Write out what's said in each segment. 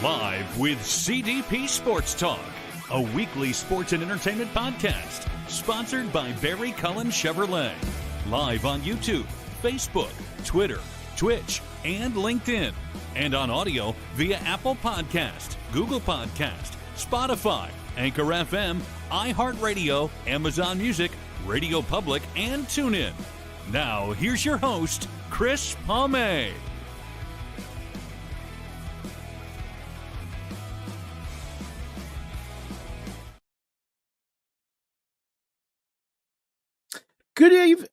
Live with CDP Sports Talk, a weekly sports and entertainment podcast sponsored by Barry Cullen Chevrolet. Live on YouTube, Facebook, Twitter, Twitch, and LinkedIn. And on audio via Apple Podcast, Google Podcast, Spotify, Anchor FM, iHeartRadio, Amazon Music, Radio Public, and TuneIn. Now, here's your host, Chris Palme. Good evening.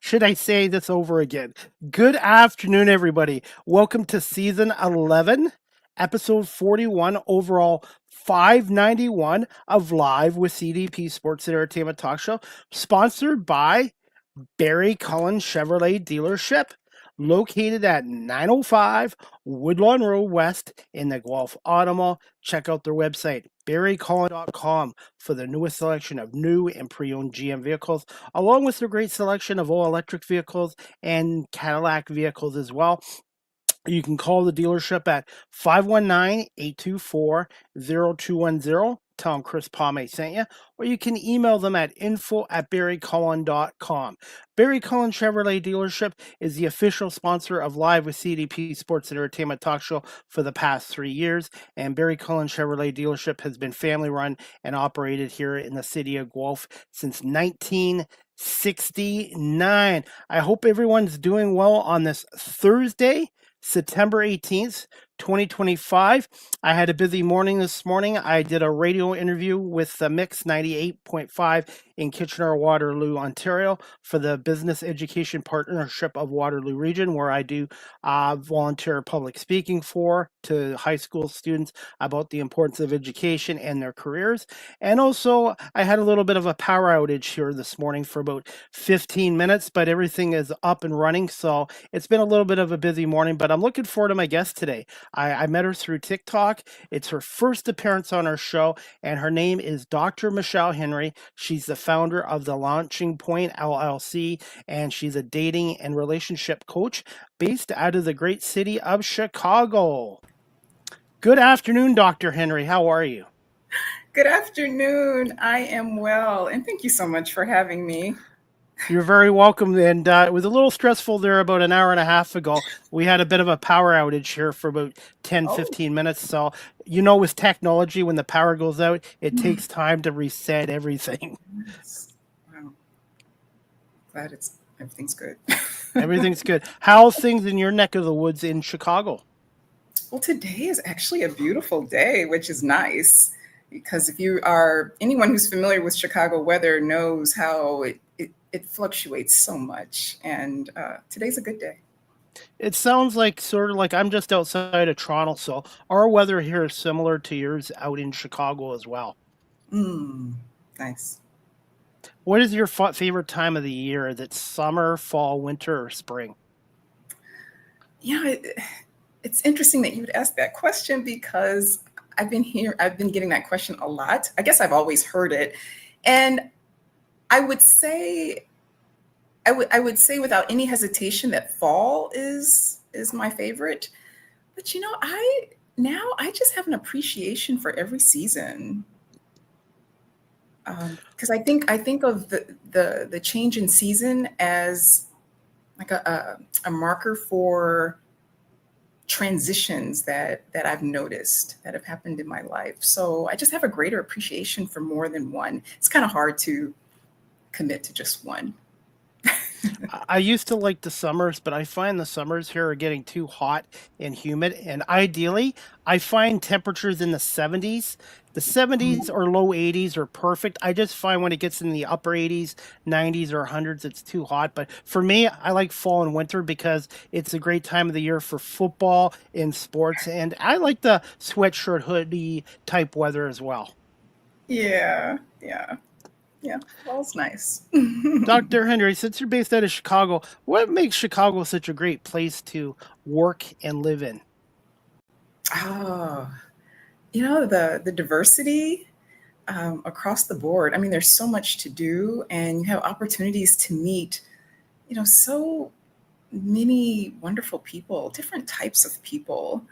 Should I say this over again? Good afternoon, everybody. Welcome to season 11, episode 41, overall 591 of Live with CDP Sports and Entertainment Talk Show, sponsored by Barry Cullen Chevrolet Dealership, located at 905 Woodlawn Road West in the Guelph Auto Mall. Check out their website, barrycullen.com, for the newest selection of new and pre-owned GM vehicles, along with their great selection of all-electric vehicles and Cadillac vehicles as well. You can call the dealership at 519-824-0210. Tell them Chris Palme sent you. Or you can email them at info@barrycullen.com. Barry Cullen Chevrolet Dealership is the official sponsor of Live with CDP Sports and Entertainment Talk Show for the past 3 years. And Barry Cullen Chevrolet Dealership has been family run and operated here in the city of Guelph since 1969. I hope everyone's doing well on this Thursday, September 18th, 2025. I had a busy morning this morning. I did a radio interview with the Mix 98.5 in Kitchener-Waterloo, Ontario for the Business Education Partnership of Waterloo Region, where I do volunteer public speaking to high school students about the importance of education and their careers. And also, I had a little bit of a power outage here this morning for about 15 minutes, but everything is up and running. So it's been a little bit of a busy morning, but I'm looking forward to my guest today. I met her through TikTok. It's her first appearance on our show, and her name is Dr. Michele Henry. She's the founder of the Launching Point LLC, and she's a dating and relationship coach based out of the great city of Chicago. Good afternoon, Dr. Henry. How are you? Good afternoon. I am well, and thank you so much for having me. You're very welcome. And it was a little stressful there about an hour and a half ago. We had a bit of a power outage here for about 10-15 minutes. So, with technology, when the power goes out, it takes time to reset everything. Wow. Glad everything's good. Everything's good. How's things in your neck of the woods in Chicago? Well, today is actually a beautiful day, which is nice. Because if anyone who's familiar with Chicago weather knows how it fluctuates so much, and today's a good day. It sounds like sort of like I'm just outside of Toronto, so our weather here is similar to yours out in Chicago as well. Nice. What is your favorite time of the year? Is it summer, fall, winter, or spring? Yeah, it's interesting that you would ask that question because I've been getting that question a lot. I guess I've always heard it, and I would say without any hesitation that fall is my favorite. But I just have an appreciation for every season. Because I think of the change in season as like a marker for transitions that I've noticed that have happened in my life. So I just have a greater appreciation for more than one. It's kind of hard to commit to just one. I used to like the summers, but I find the summers here are getting too hot and humid. And ideally, I find temperatures in the 70s. The 70s or low 80s are perfect. I just find when it gets in the upper 80s, 90s, or 100s, it's too hot. But for me, I like fall and winter because it's a great time of the year for football and sports. And I like the sweatshirt, hoodie type weather as well. Yeah. Fall's nice. Dr. Henry, since you're based out of Chicago, what makes Chicago such a great place to work and live in? Oh, the diversity across the board. I mean, there's so much to do, and you have opportunities to meet, so many wonderful people, different types of people.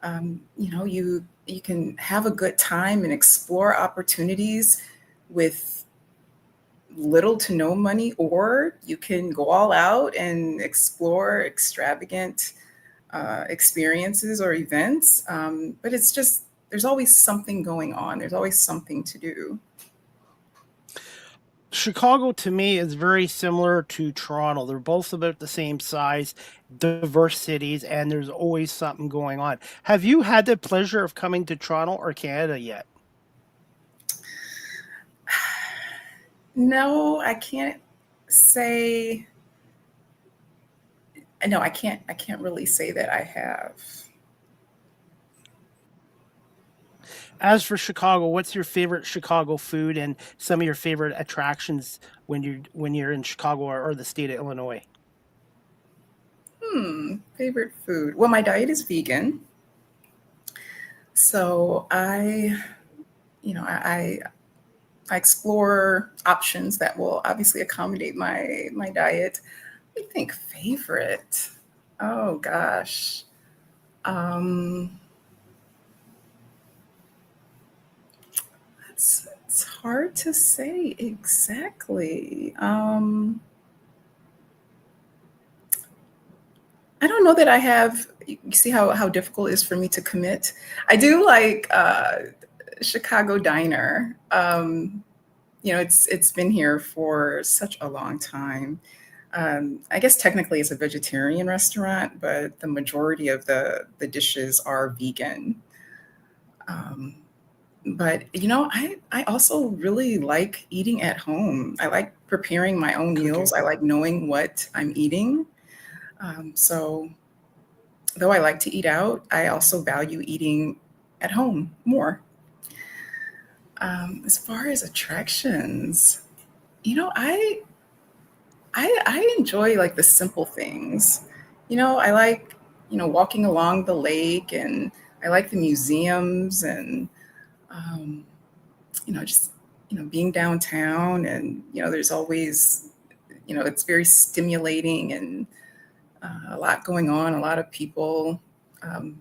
You can have a good time and explore opportunities with little to no money, or you can go all out and explore extravagant experiences or events. But it's just, there's always something going on. There's always something to do. Chicago to me is very similar to Toronto. They're both about the same size, diverse cities, and there's always something going on. Have you had the pleasure of coming to Toronto or Canada yet? No, I can't say. No, I can't. I can't really say that I have. As for Chicago, what's your favorite Chicago food and some of your favorite attractions when you're in Chicago or the state of Illinois? Favorite food. Well, my diet is vegan, so I explore options that will obviously accommodate my diet. I think favorite. Oh gosh. Um, it's hard to say exactly. I don't know that I have. You see how difficult it is for me to commit. I do like Chicago Diner. It's been here for such a long time. I guess technically it's a vegetarian restaurant, but the majority of the dishes are vegan. Um, but I also really like eating at home. I like preparing my own meals. Cooking. I like knowing what I'm eating. So though I like to eat out, I also value eating at home more. As far as attractions, you know, I enjoy like the simple things. I like, walking along the lake, and I like the museums, and um, just being downtown, and there's always, it's very stimulating, and a lot going on, a lot of people. Um,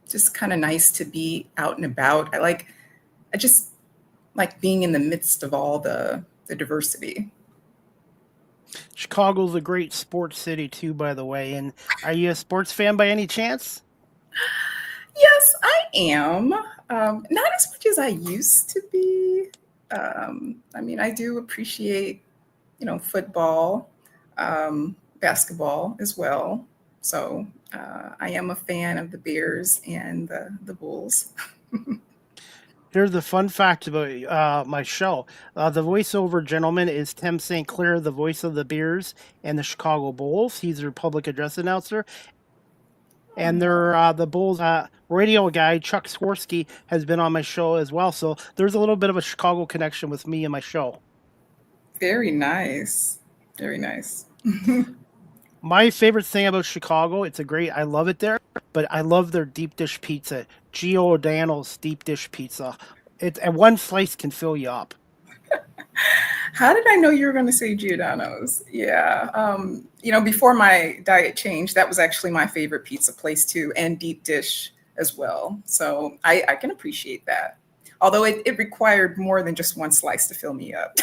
just kind of nice to be out and about. I just like being in the midst of all the diversity. Chicago's a great sports city too, by the way. And are you a sports fan by any chance? Yes, I am. Not as much as I used to be. I mean, I do appreciate, football, basketball as well. So I am a fan of the Bears and the Bulls. Here's the fun fact about my show. The voiceover gentleman is Tim St. Clair, the voice of the Bears and the Chicago Bulls. He's their public address announcer. And Oh, the Bulls radio guy, Chuck Swirsky, has been on my show as well. So there's a little bit of a Chicago connection with me and my show. very nice. Very nice. My favorite thing about Chicago, I love it there, but I love their deep dish pizza. Giordano's deep dish pizza. And one slice can fill you up. How did I know you were going to say Giordano's? Yeah. Before my diet changed, that was actually my favorite pizza place too, and deep dish as well. So I can appreciate that. Although it required more than just one slice to fill me up.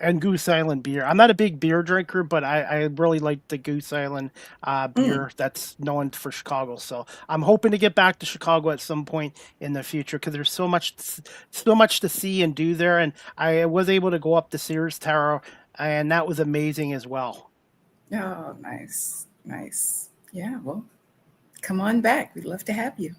And Goose Island beer. I'm not a big beer drinker, but I really like the Goose Island Mm, beer that's known for Chicago. So I'm hoping to get back to Chicago at some point in the future because there's so much to see and do there. And I was able to go up the Sears Tower, and that was amazing as well. oh, nice. Nice. Yeah. Well, come on back. We'd love to have you.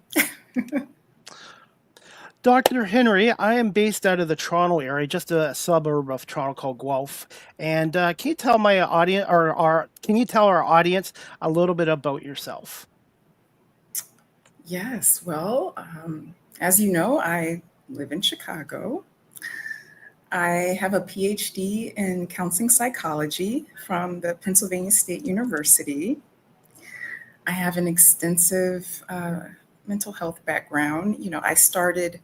Dr. Henry, I am based out of the Toronto area, just a suburb of Toronto called Guelph. And can you tell my audience, can you tell our audience a little bit about yourself? Yes. Well, as you know, I live in Chicago. I have a PhD in counseling psychology from the Pennsylvania State University. I have an extensive mental health background. I started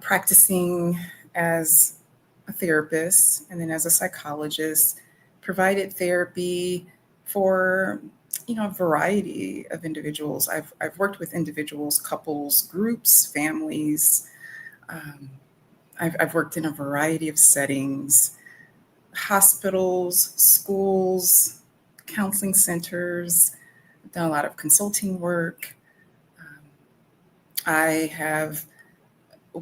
practicing as a therapist and then as a psychologist, provided therapy for a variety of individuals. I've worked with individuals, couples, groups, families. Um, I've worked in a variety of settings: hospitals, schools, counseling centers. I've done a lot of consulting work. Um, I have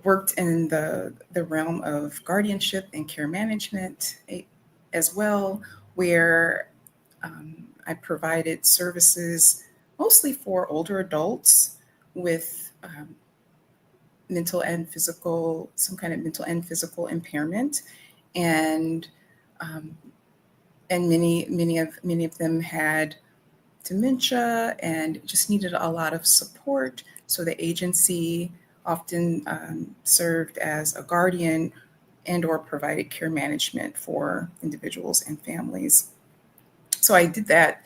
worked in the realm of guardianship and care management as well, where I provided services mostly for older adults with mental and physical, some kind of mental and physical impairment, and um, many of them had dementia and just needed a lot of support. So the agency often served as a guardian and or provided care management for individuals and families. So I did that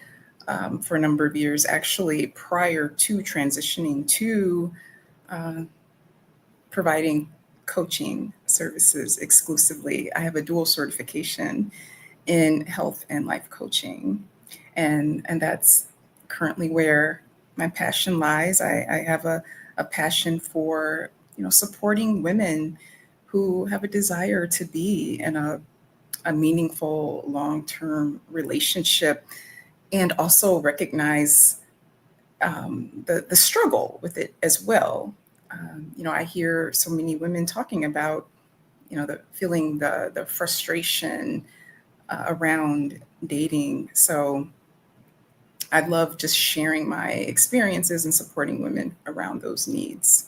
for a number of years, actually, prior to transitioning to uh, providing coaching services exclusively. I have a dual certification in health and life coaching, and that's currently where my passion lies. I have a passion for supporting women who have a desire to be in a meaningful long-term relationship, and also recognize the struggle with it as well. I hear so many women talking about the feeling the frustration around dating. So I love just sharing my experiences and supporting women around those needs.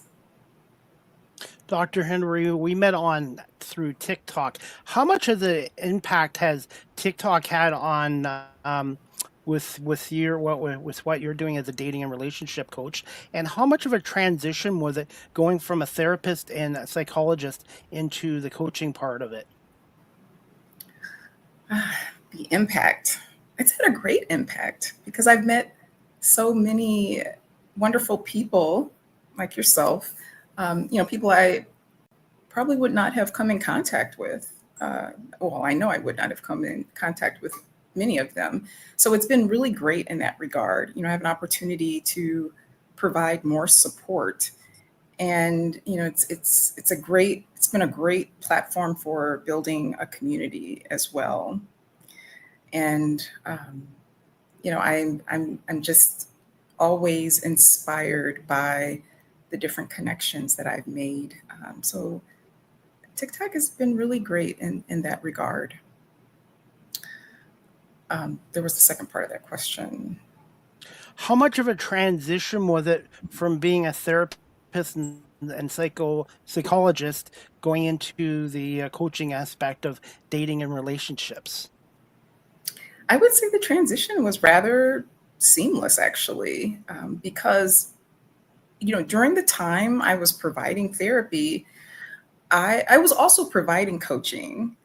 Dr. Henry, we met on through TikTok. How much of the impact has TikTok had on with what you're doing as a dating and relationship coach? And how much of a transition was it going from a therapist and a psychologist into the coaching part of it? The impact. It's had a great impact because I've met so many wonderful people like yourself, people I probably would not have come in contact with. Well, I know I would not have come in contact with many of them. So it's been really great in that regard. I have an opportunity to provide more support, and it's been a great platform for building a community as well. And I'm just always inspired by the different connections that I've made. So TikTok has been really great in that regard. There was the second part of that question. How much of a transition was it from being a therapist and psychologist going into the coaching aspect of dating and relationships? I would say the transition was rather seamless, actually, because during the time I was providing therapy, I was also providing coaching.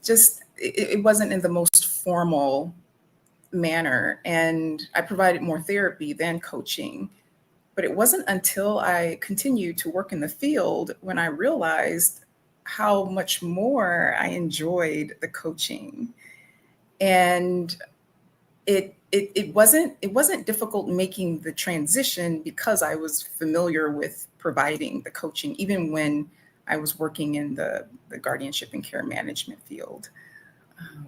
Just it wasn't in the most formal manner, and I provided more therapy than coaching. But it wasn't until I continued to work in the field when I realized how much more I enjoyed the coaching. And it wasn't difficult making the transition because I was familiar with providing the coaching, even when I was working in the guardianship and care management field. Um,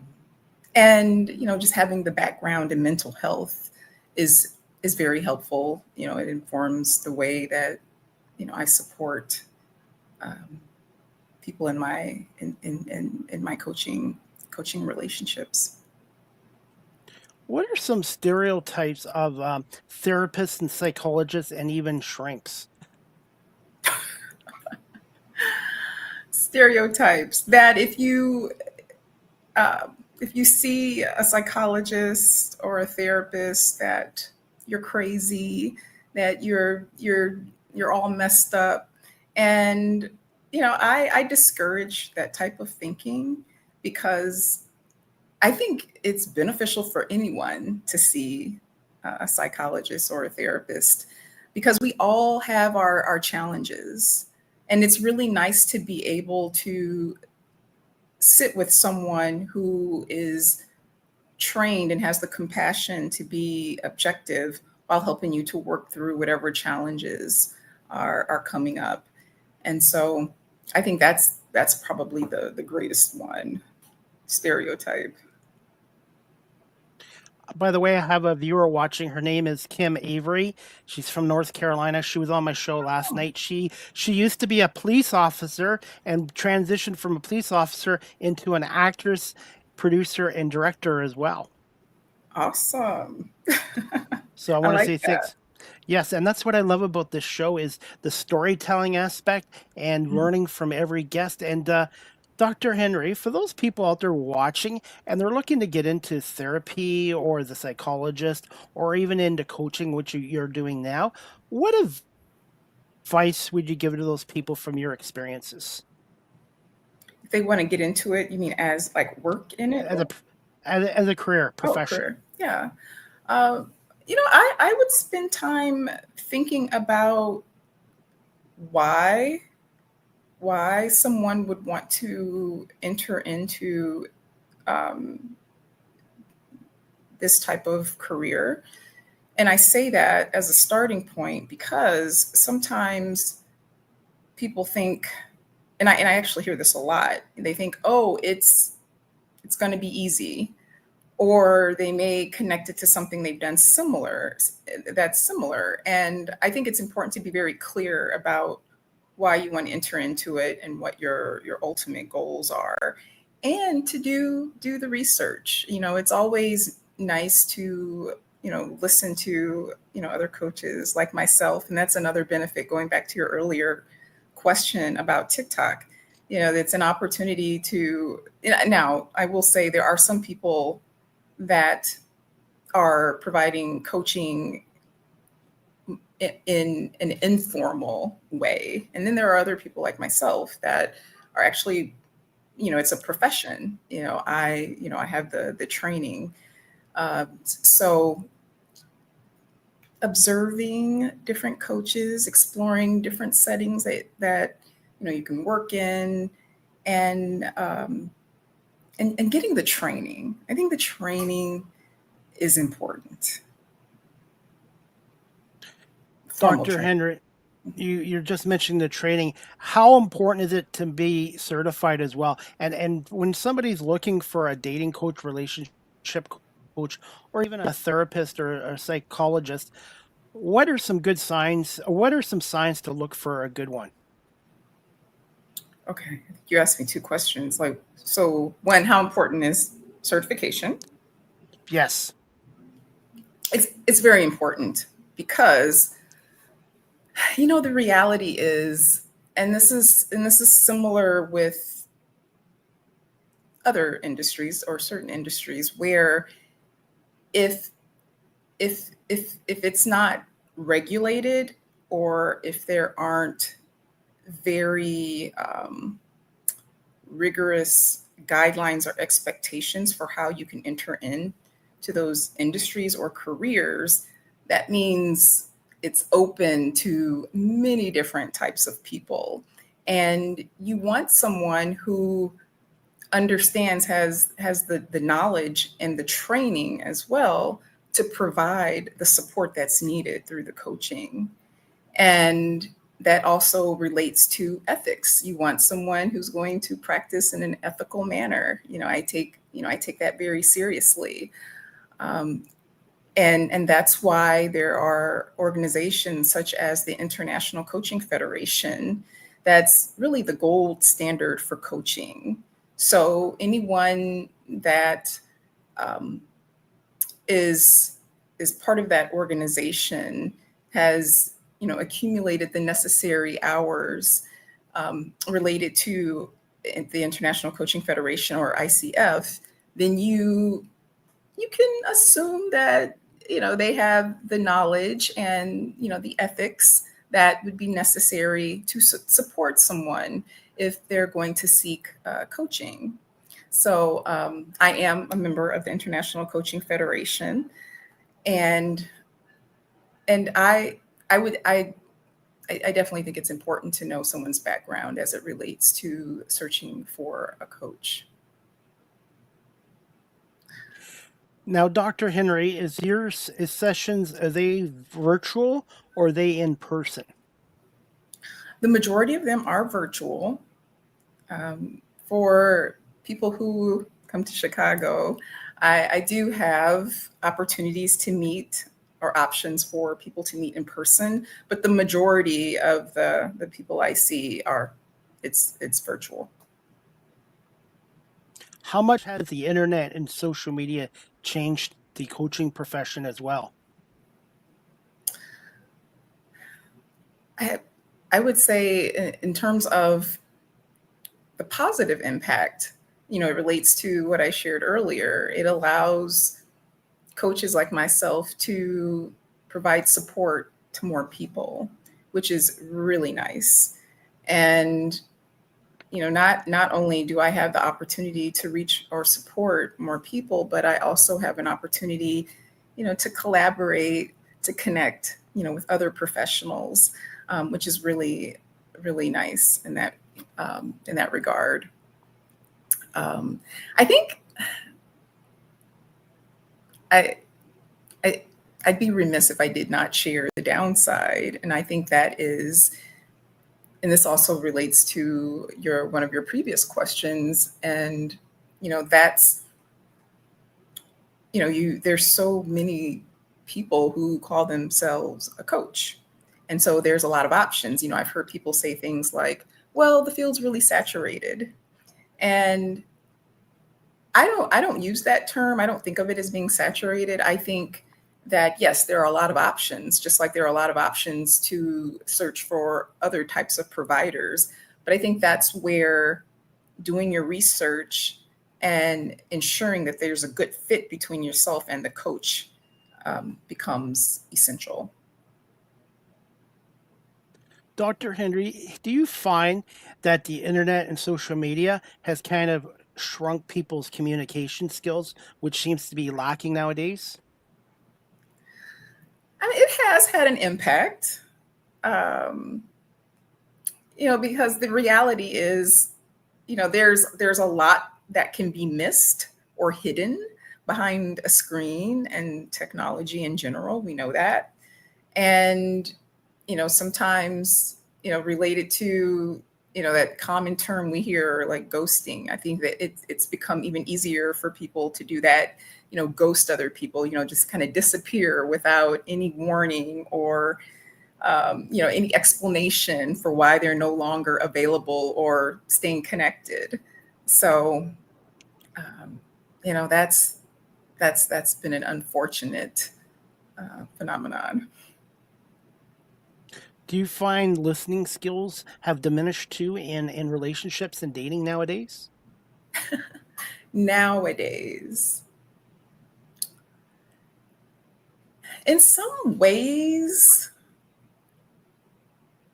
and just having the background in mental health is very helpful. It informs the way that I support um, people in my coaching relationships. What are some stereotypes of therapists and psychologists and even shrinks? Stereotypes that if you see a psychologist or a therapist, that you're crazy, that you're all messed up. And I discourage that type of thinking, because I think it's beneficial for anyone to see a psychologist or a therapist, because we all have our challenges. And it's really nice to be able to sit with someone who is trained and has the compassion to be objective while helping you to work through whatever challenges are coming up. And so I think that's probably the greatest one, stereotype. By the way, I have a viewer watching. Her name is Kim Avery. She's from North Carolina. She was on my show last night. She used to be a police officer and transitioned from a police officer into an actress, producer, and director as well. Awesome. So I I want to like say that. thanks. Yes, and that's what I love about this show is the storytelling aspect and Mhm. learning from every guest. And Dr. Henry, for those people out there watching and they're looking to get into therapy or the psychologist or even into coaching, which you're doing now, what advice would you give to those people from your experiences If they want to get into it, you mean as like work in it as a or as a career oh, profession? career? Yeah. Uh, I would spend time thinking about why why someone would want to enter into um, this type of career. And I say that as a starting point because sometimes people think, and I actually hear this a lot. They think, oh, it's going to be easy, or they may connect it to something they've done that's similar. And I think it's important to be very clear about why you want to enter into it and what your ultimate goals are, and to do the research. It's always nice to listen to other coaches like myself, and that's another benefit, going back to your earlier question about TikTok. It's an opportunity to, now I will say there are some people that are providing coaching in an informal way. And then there are other people like myself that are actually, it's a profession. I have the training. So observing different coaches, exploring different settings that you can work in, and and getting the training. I think the training is important. Formal Dr. training. Henry, you're just mentioning the training. How important is it to be certified as well? And when somebody's looking for a dating coach, relationship coach, or even a therapist or a psychologist, what are some good signs? What are some signs to look for a good one? Okay, you asked me two questions. Like, so one, how important is certification? Yes. It's very important because the reality is, and this is similar with other industries or certain industries where if if it's not regulated, or if there aren't very rigorous guidelines or expectations for how you can enter in to those industries or careers, that means it's open to many different types of people. And you want someone who understands, has the knowledge and the training as well to provide the support that's needed through the coaching. And that also relates to ethics. You want someone who's going to practice in an ethical manner. I take that very seriously. Um, and that's why there are organizations such as the International Coaching Federation. That's really the gold standard for coaching. So anyone that um, is is part of that organization has accumulated the necessary hours related to the International Coaching Federation, or ICF. Then you can assume that they have the knowledge and the ethics that would be necessary to support someone if they're going to seek coaching. So I am a member of the International Coaching Federation, and and I would I definitely think it's important to know someone's background as it relates to searching for a coach. Now, Dr. Henry, is sessions, are they virtual or are they in person? The majority of them are virtual. For people who come to Chicago, I do have opportunities to meet or options for people to meet in person, but the majority of the people I see are it's virtual. How much has the internet and social media changed the coaching profession as well? I, I would say in terms of the positive impact, it relates to what I shared earlier. It allows coaches like myself to provide support to more people, which is really nice. And not only do I have the opportunity to reach or support more people, but I also have an opportunity, to collaborate, to connect, with other professionals, which is really, really nice in that regard. Um, I think I, I I'd be remiss if I did not share the downside, and I think that is, and this also relates to your one of your previous questions, and that's you there's so many people who call themselves a coach, and so there's a lot of options. I've heard people say things like, well, the field's really saturated, and I don't use that term. I don't think of it as being saturated. I think that yes, there are a lot of options, just like there are a lot of options to search for other types of providers. But I think that's where doing your research and ensuring that there's a good fit between yourself and the coach becomes essential. Dr. Henry, do you find that the internet and social media has kind of shrunk people's communication skills, which seems to be lacking nowadays? I mean, it has had an impact, um, because the reality is, there's a lot that can be missed or hidden behind a screen and technology in general. We know that. And sometimes related to that common term we hear like ghosting. I think that it's become even easier for people to do that, ghost other people, just kind of disappear without any warning or any explanation for why they're no longer available or staying connected. So um, that's been an unfortunate phenomenon. Do you find listening skills have diminished too in relationships and dating nowadays? Nowadays, in some ways,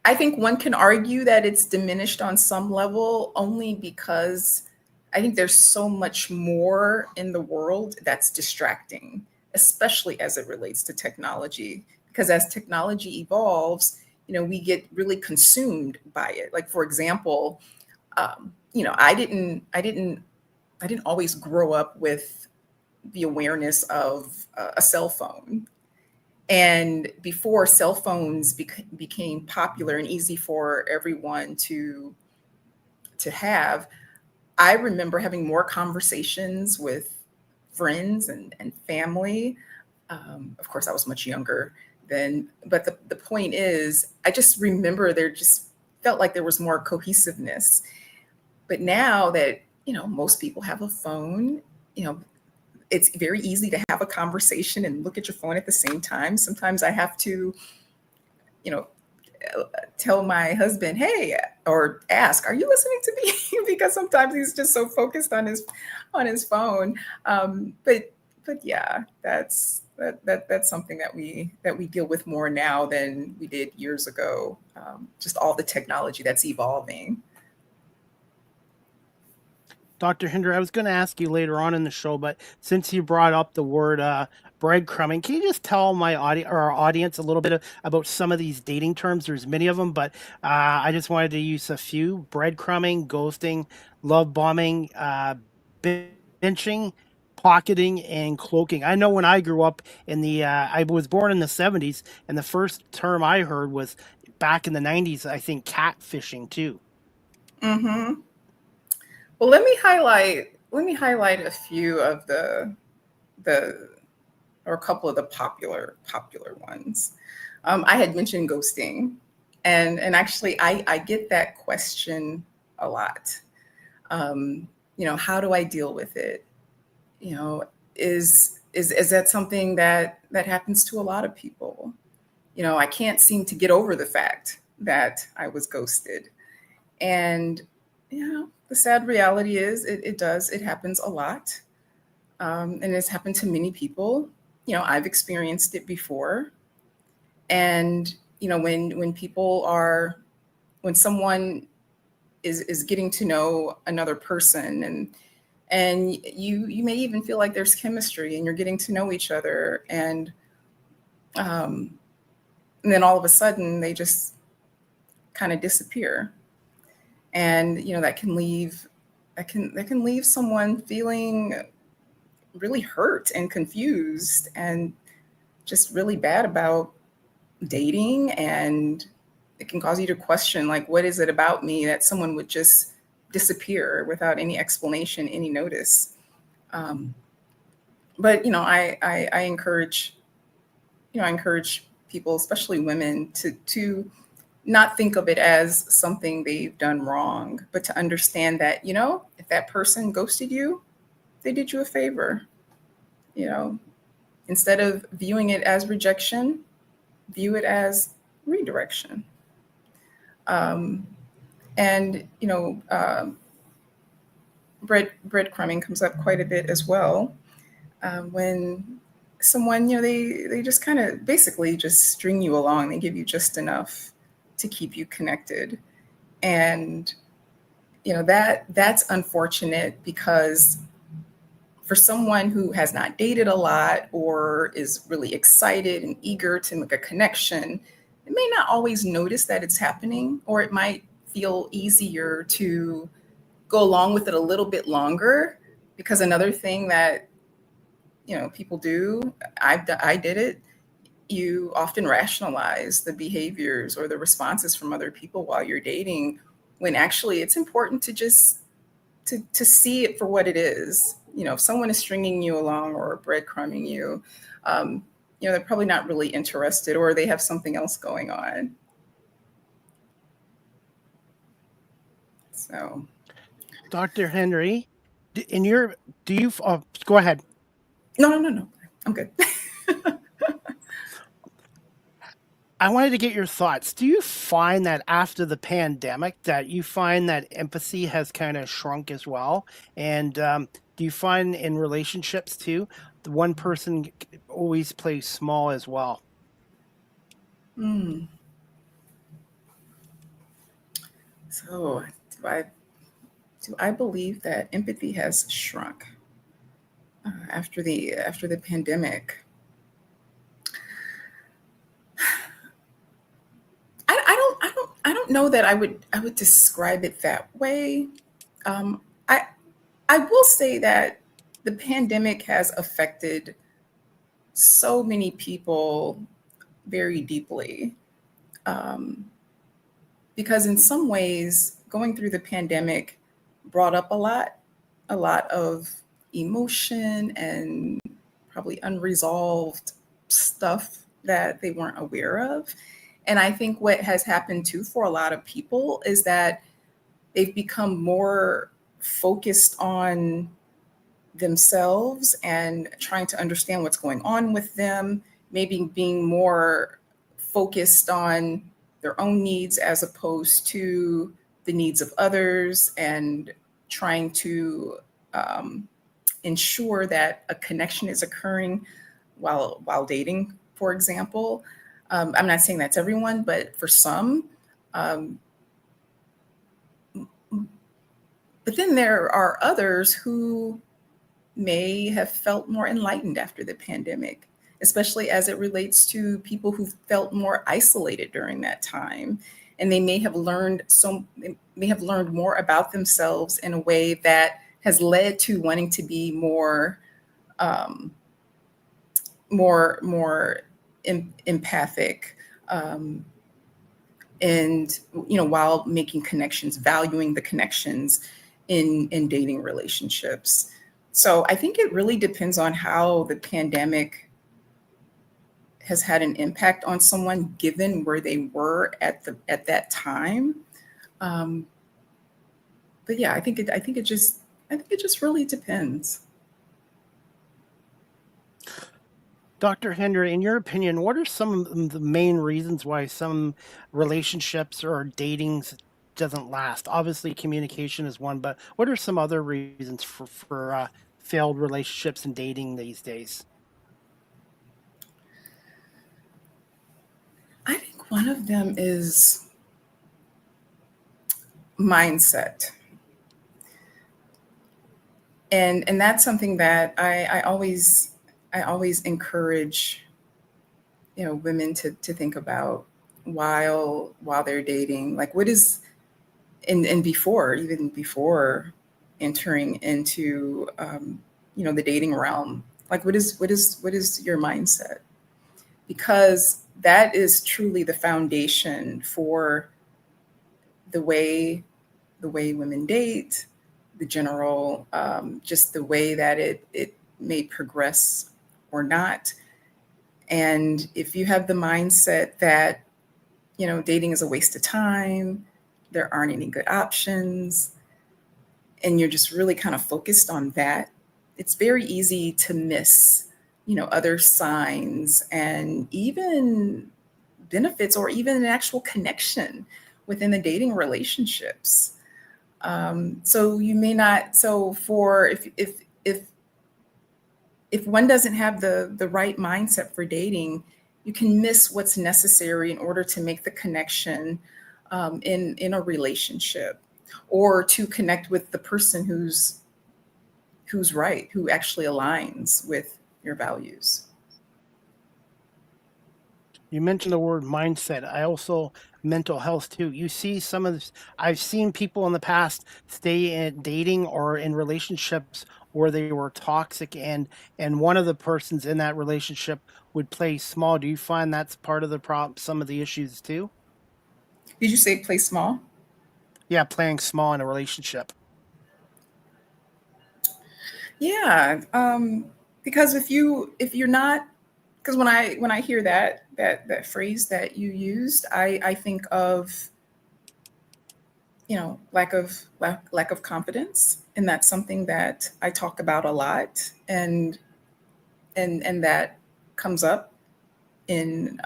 I think one can argue that it's diminished on some level only because I think there's so much more in the world that's distracting, especially as it relates to technology. Because as technology evolves, we get really consumed by it. Like, for example, I didn't always grow up with the awareness of a cell phone. And before cell phones became popular and easy for everyone to have, I remember having more conversations with friends and family. Of course, I was much younger then, but the point is, I just remember there just felt like there was more cohesiveness. But now that most people have a phone, you know, it's very easy to have a conversation and look at your phone at the same time. Sometimes I have to, you know, tell my husband, "Hey," or ask, "Are you listening to me?" Because sometimes he's just so focused on his phone. But yeah, that's something that we deal with more now than we did years ago. Just all the technology that's evolving. Dr. Hinder, I was going to ask you later on in the show, but since you brought up the word breadcrumbing, can you just tell my audience or our audience a little bit about some of these dating terms? There's many of them, but I just wanted to use a few: breadcrumbing, ghosting, love bombing, benching. pocketing and cloaking. I know when I grew up I was born in the 70s, and the first term I heard was back in the 90s, I think catfishing too. Mm-hmm. Well, let me highlight a few of the or a couple of the popular ones. I had mentioned ghosting, and actually I get that question a lot. How do I deal with it? You know, is that something that happens to a lot of people? I can't seem to get over the fact that I was ghosted. And the sad reality is it happens a lot. And it's happened to many people. I've experienced it before. And when someone is getting to know another person, and you may even feel like there's chemistry and you're getting to know each other, um, and then all of a sudden they just kind of disappear. And that can leave someone feeling really hurt and confused and just really bad about dating. And it can cause you to question, like, what is it about me that someone would just disappear without any explanation, any notice? um, but I encourage people, especially women, to not think of it as something they've done wrong, but to understand that, if that person ghosted you, they did you a favor. You know, Instead of viewing it as rejection, view it as redirection. Um, and breadcrumbing comes up quite a bit as well. When someone, they just kind of basically just string you along. They give you just enough to keep you connected. And that's unfortunate, because for someone who has not dated a lot or is really excited and eager to make a connection, it may not always notice that it's happening, or it might feel easier to go along with it a little bit longer. Because another thing that people do, I did it, you often rationalize the behaviors or the responses from other people while you're dating, when actually it's important to just to see it for what it is. If someone is stringing you along or breadcrumbing you, they're probably not really interested, or they have something else going on. So, Dr. Henry, in your do you go ahead. no, I'm good. I wanted to get your thoughts. Do you find that after the pandemic that you find that empathy has kind of shrunk as well? And do you find in relationships too, the one person always plays small as well? Hmm. So, do I believe that empathy has shrunk after the pandemic? I don't know that I would describe it that way. Um, I I will say that the pandemic has affected so many people very deeply, um, because in some ways, going through the pandemic brought up a lot of emotion and probably unresolved stuff that they weren't aware of. And I think what has happened too for a lot of people is that they've become more focused on themselves and trying to understand what's going on with them, maybe being more focused on their own needs as opposed to the needs of others, and trying to um, ensure that a connection is occurring while dating, for example. I'm not saying that's everyone, but for some. Um, but then there are others who may have felt more enlightened after the pandemic, especially as it relates to people who felt more isolated during that time. And they may have learned more about themselves in a way that has led to wanting to be more um, more empathic, um, and while making connections, valuing the connections in dating relationships. So I think it really depends on how the pandemic has had an impact on someone, given where they were at that time. Um, but yeah, I think it just really depends. Dr. Henry, in your opinion, what are some of the main reasons why some relationships or datings doesn't last? Obviously, communication is one, but what are some other reasons for failed relationships and dating these days? I think one of them is mindset. And that's something that I always encourage women to think about while they're dating, like what is, and before, even before entering into the dating realm, like what is your mindset, because that is truly the foundation for the way the way women date, the general, just the way that it may progress or not. And if you have the mindset that dating is a waste of time, there aren't any good options, and you're just really kind of focused on that, it's very easy to miss other signs and even benefits, or even an actual connection within the dating relationships. So you may not. So for if one doesn't have the right mindset for dating, you can miss what's necessary in order to make the connection in a relationship, or to connect with the person who's right, who actually aligns with your values. You mentioned the word mindset. I also mental health too. You see some of this. I've seen people in the past stay in dating or in relationships where they were toxic, and one of the persons in that relationship would play small. Do you find that's part of the problem? Some of the issues too. Did you say play small? Yeah, playing small in a relationship. Yeah, because if you're not, because when I hear that phrase that you used, I think of lack of confidence, and that's something that I talk about a lot, and that comes up in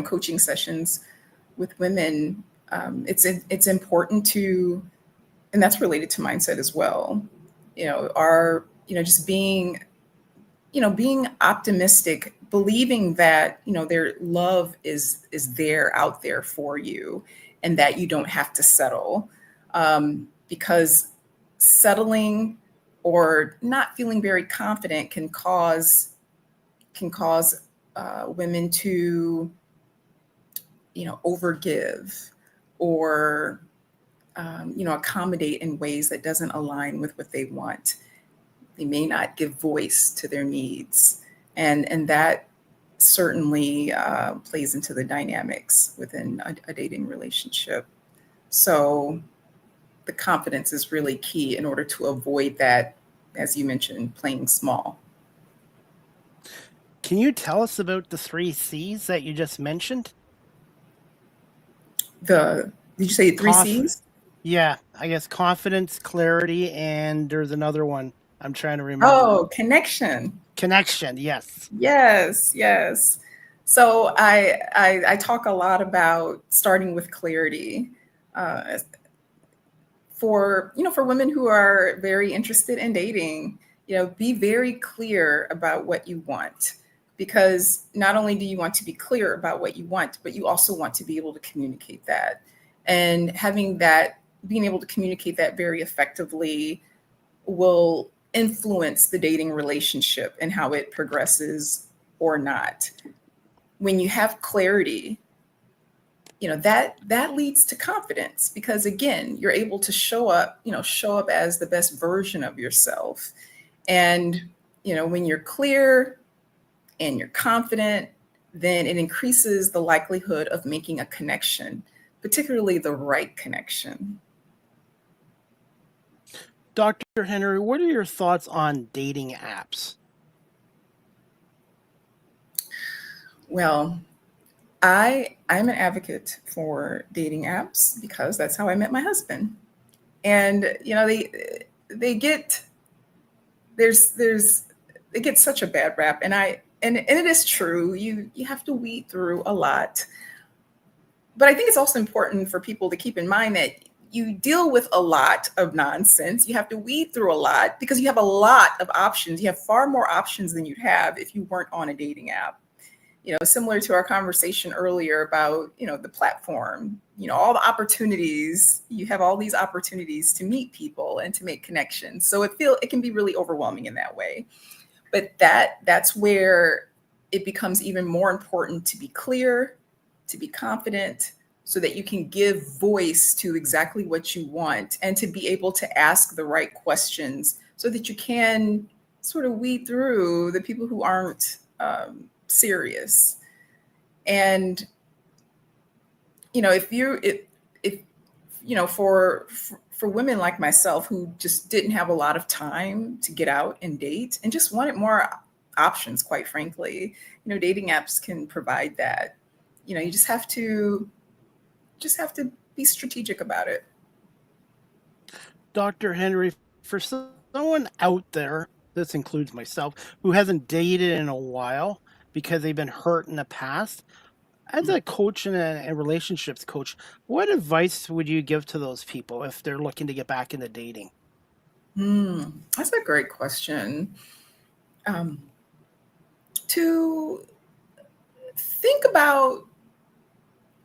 coaching sessions with women. It's important to, and that's related to mindset as well. Our just being optimistic, believing that their love is there, out there for you, and that you don't have to settle, because settling or not feeling very confident can cause women to overgive, or accommodate in ways that doesn't align with what they want. They may not give voice to their needs, and that certainly plays into the dynamics within a dating relationship. So the confidence is really key in order to avoid that, as you mentioned, playing small. Can you tell us about the three C's that you just mentioned? Did you say three Conf. C's? Yeah, I guess confidence, clarity, and there's another one. I'm trying to remember. Oh, connection. Connection. Yes. Yes, yes. So I talk a lot about starting with clarity, uh, for women who are very interested in dating. Be very clear about what you want, because not only do you want to be clear about what you want, but you also want to be able to communicate that, and being able to communicate that very effectively will influence the dating relationship and how it progresses or not. When you have clarity, that leads to confidence, because again, you're able to show up as the best version of yourself. And when you're clear and you're confident, then it increases the likelihood of making a connection, particularly the right connection. Dr. Henry, what are your thoughts on dating apps? Well, I'm an advocate for dating apps because that's how I met my husband. And they get there's they get such a bad rap, and it is true. You have to weed through a lot. But I think it's also important for people to keep in mind that you deal with a lot of nonsense. You have to weed through a lot because you have a lot of options. You have far more options than you'd have if you weren't on a dating app. Similar to our conversation earlier about, the platform, all the opportunities, you have all these opportunities to meet people and to make connections. So it can be really overwhelming in that way. But that's where it becomes even more important to be clear, to be confident, so that you can give voice to exactly what you want and to be able to ask the right questions so that you can sort of weed through the people who aren't serious. And if for women like myself who just didn't have a lot of time to get out and date and just wanted more options, quite frankly, dating apps can provide that. You just have to be strategic about it. Dr. Henry, for someone out there, this includes myself, who hasn't dated in a while because they've been hurt in the past, as a coach and a relationships coach, what advice would you give to those people if they're looking to get back into dating? That's a great question. Um, to think about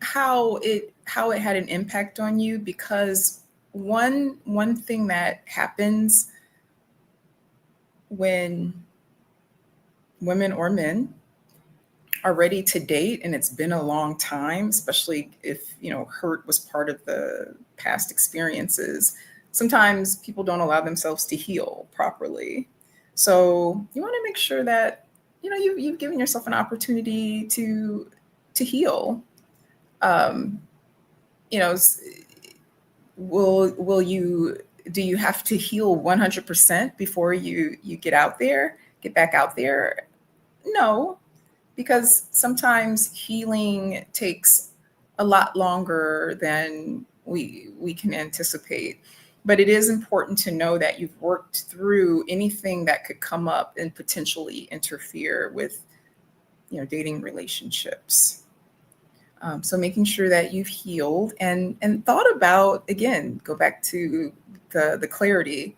how it had an impact on you, because one thing that happens when women or men are ready to date and it's been a long time, especially if hurt was part of the past experiences, sometimes people don't allow themselves to heal properly. So you want to make sure that you've given yourself an opportunity to heal. um, you know s- will you do you have to heal 100% before you get back out there? No, because sometimes healing takes a lot longer than we can anticipate. But it is important to know that you've worked through anything that could come up and potentially interfere with dating relationships. So making sure that you've healed and thought about, again, go back to the clarity,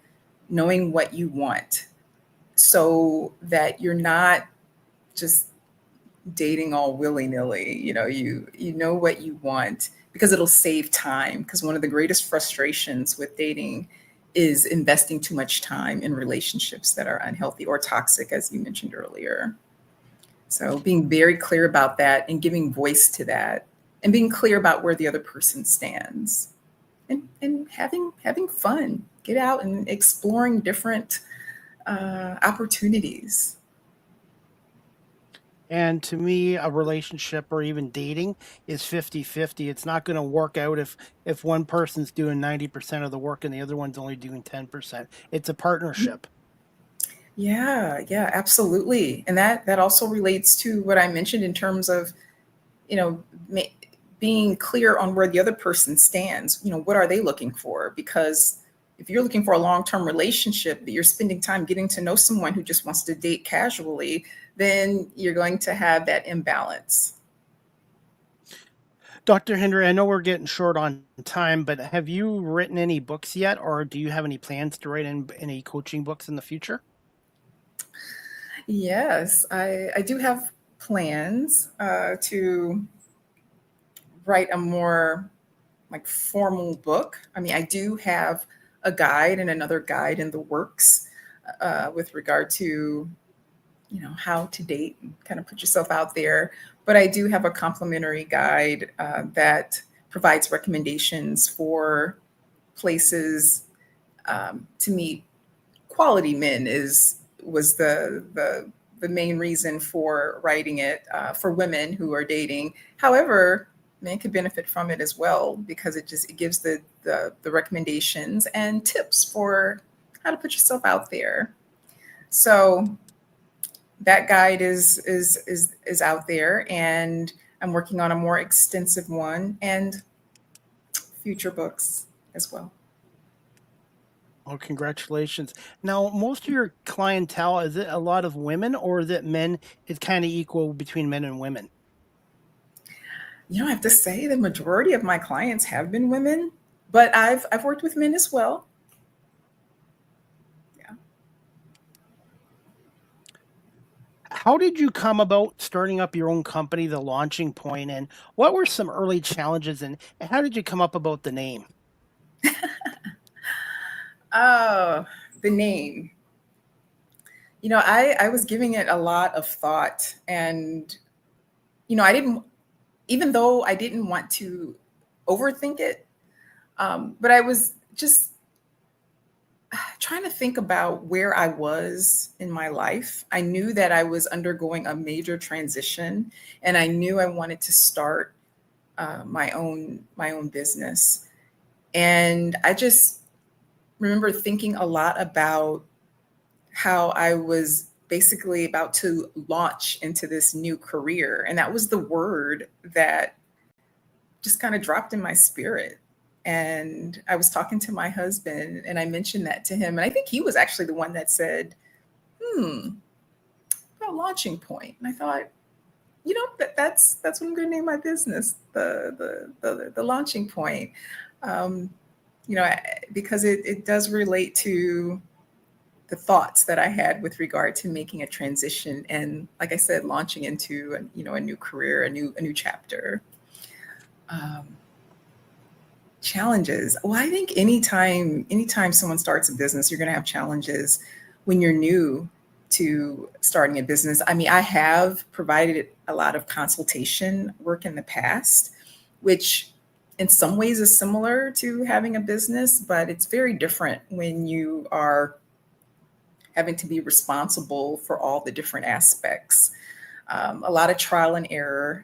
knowing what you want, so that you're not just dating all willy-nilly. You know what you want, because it'll save time. Because one of the greatest frustrations with dating is investing too much time in relationships that are unhealthy or toxic, as you mentioned earlier. So being very clear about that and giving voice to that, and being clear about where the other person stands, and having fun, get out and exploring different opportunities. And to me, a relationship or even dating is 50-50. It's not going to work out if one person's doing 90% of the work and the other one's only doing 10%. It's a partnership. Yeah, absolutely. And that also relates to what I mentioned in terms of, you know, ma- being clear on where the other person stands. What are they looking for? Because if you're looking for a long-term relationship, but you're spending time getting to know someone who just wants to date casually, then you're going to have that imbalance. Dr. Henry, I know we're getting short on time, but have you written any books yet, or do you have any plans to write any coaching books in the future? Yes, I do have plans to write a more like formal book. I mean, I do have a guide and another guide in the works with regard to how to date and kind of put yourself out there. But I do have a complimentary guide that provides recommendations for places to meet quality men, is was the main reason for writing it for women who are dating. However, men could benefit from it as well because it gives the recommendations and tips for how to put yourself out there. So that guide is out there, and I'm working on a more extensive one and future books as well. Oh, congratulations. Now, most of your clientele, is it a lot of women or is it men? It's kind of equal between men and women. I have to say the majority of my clients have been women, but I've worked with men as well. Yeah. How did you come about starting up your own company, The Launching Point, and what were some early challenges and how did you come up about the name? Oh, the name. I was giving it a lot of thought, and I didn't, even though I didn't want to overthink it, but I was just trying to think about where I was in my life. I knew that I was undergoing a major transition, and I knew I wanted to start my own business. And I just remember thinking a lot about how I was basically about to launch into this new career, and that was the word that just kind of dropped in my spirit. And I was talking to my husband and I mentioned that to him. And I think he was actually the one that said, about Launching Point. And I thought, that's what I'm going to name my business, the Launching Point. Because it does relate to the thoughts that I had with regard to making a transition. And like I said, launching into a new career, a new chapter. Challenges. Well, I think anytime someone starts a business, you're going to have challenges when you're new to starting a business. I mean, I have provided a lot of consultation work in the past, which in some ways is similar to having a business, but it's very different when you are having to be responsible for all the different aspects. A lot of trial and error.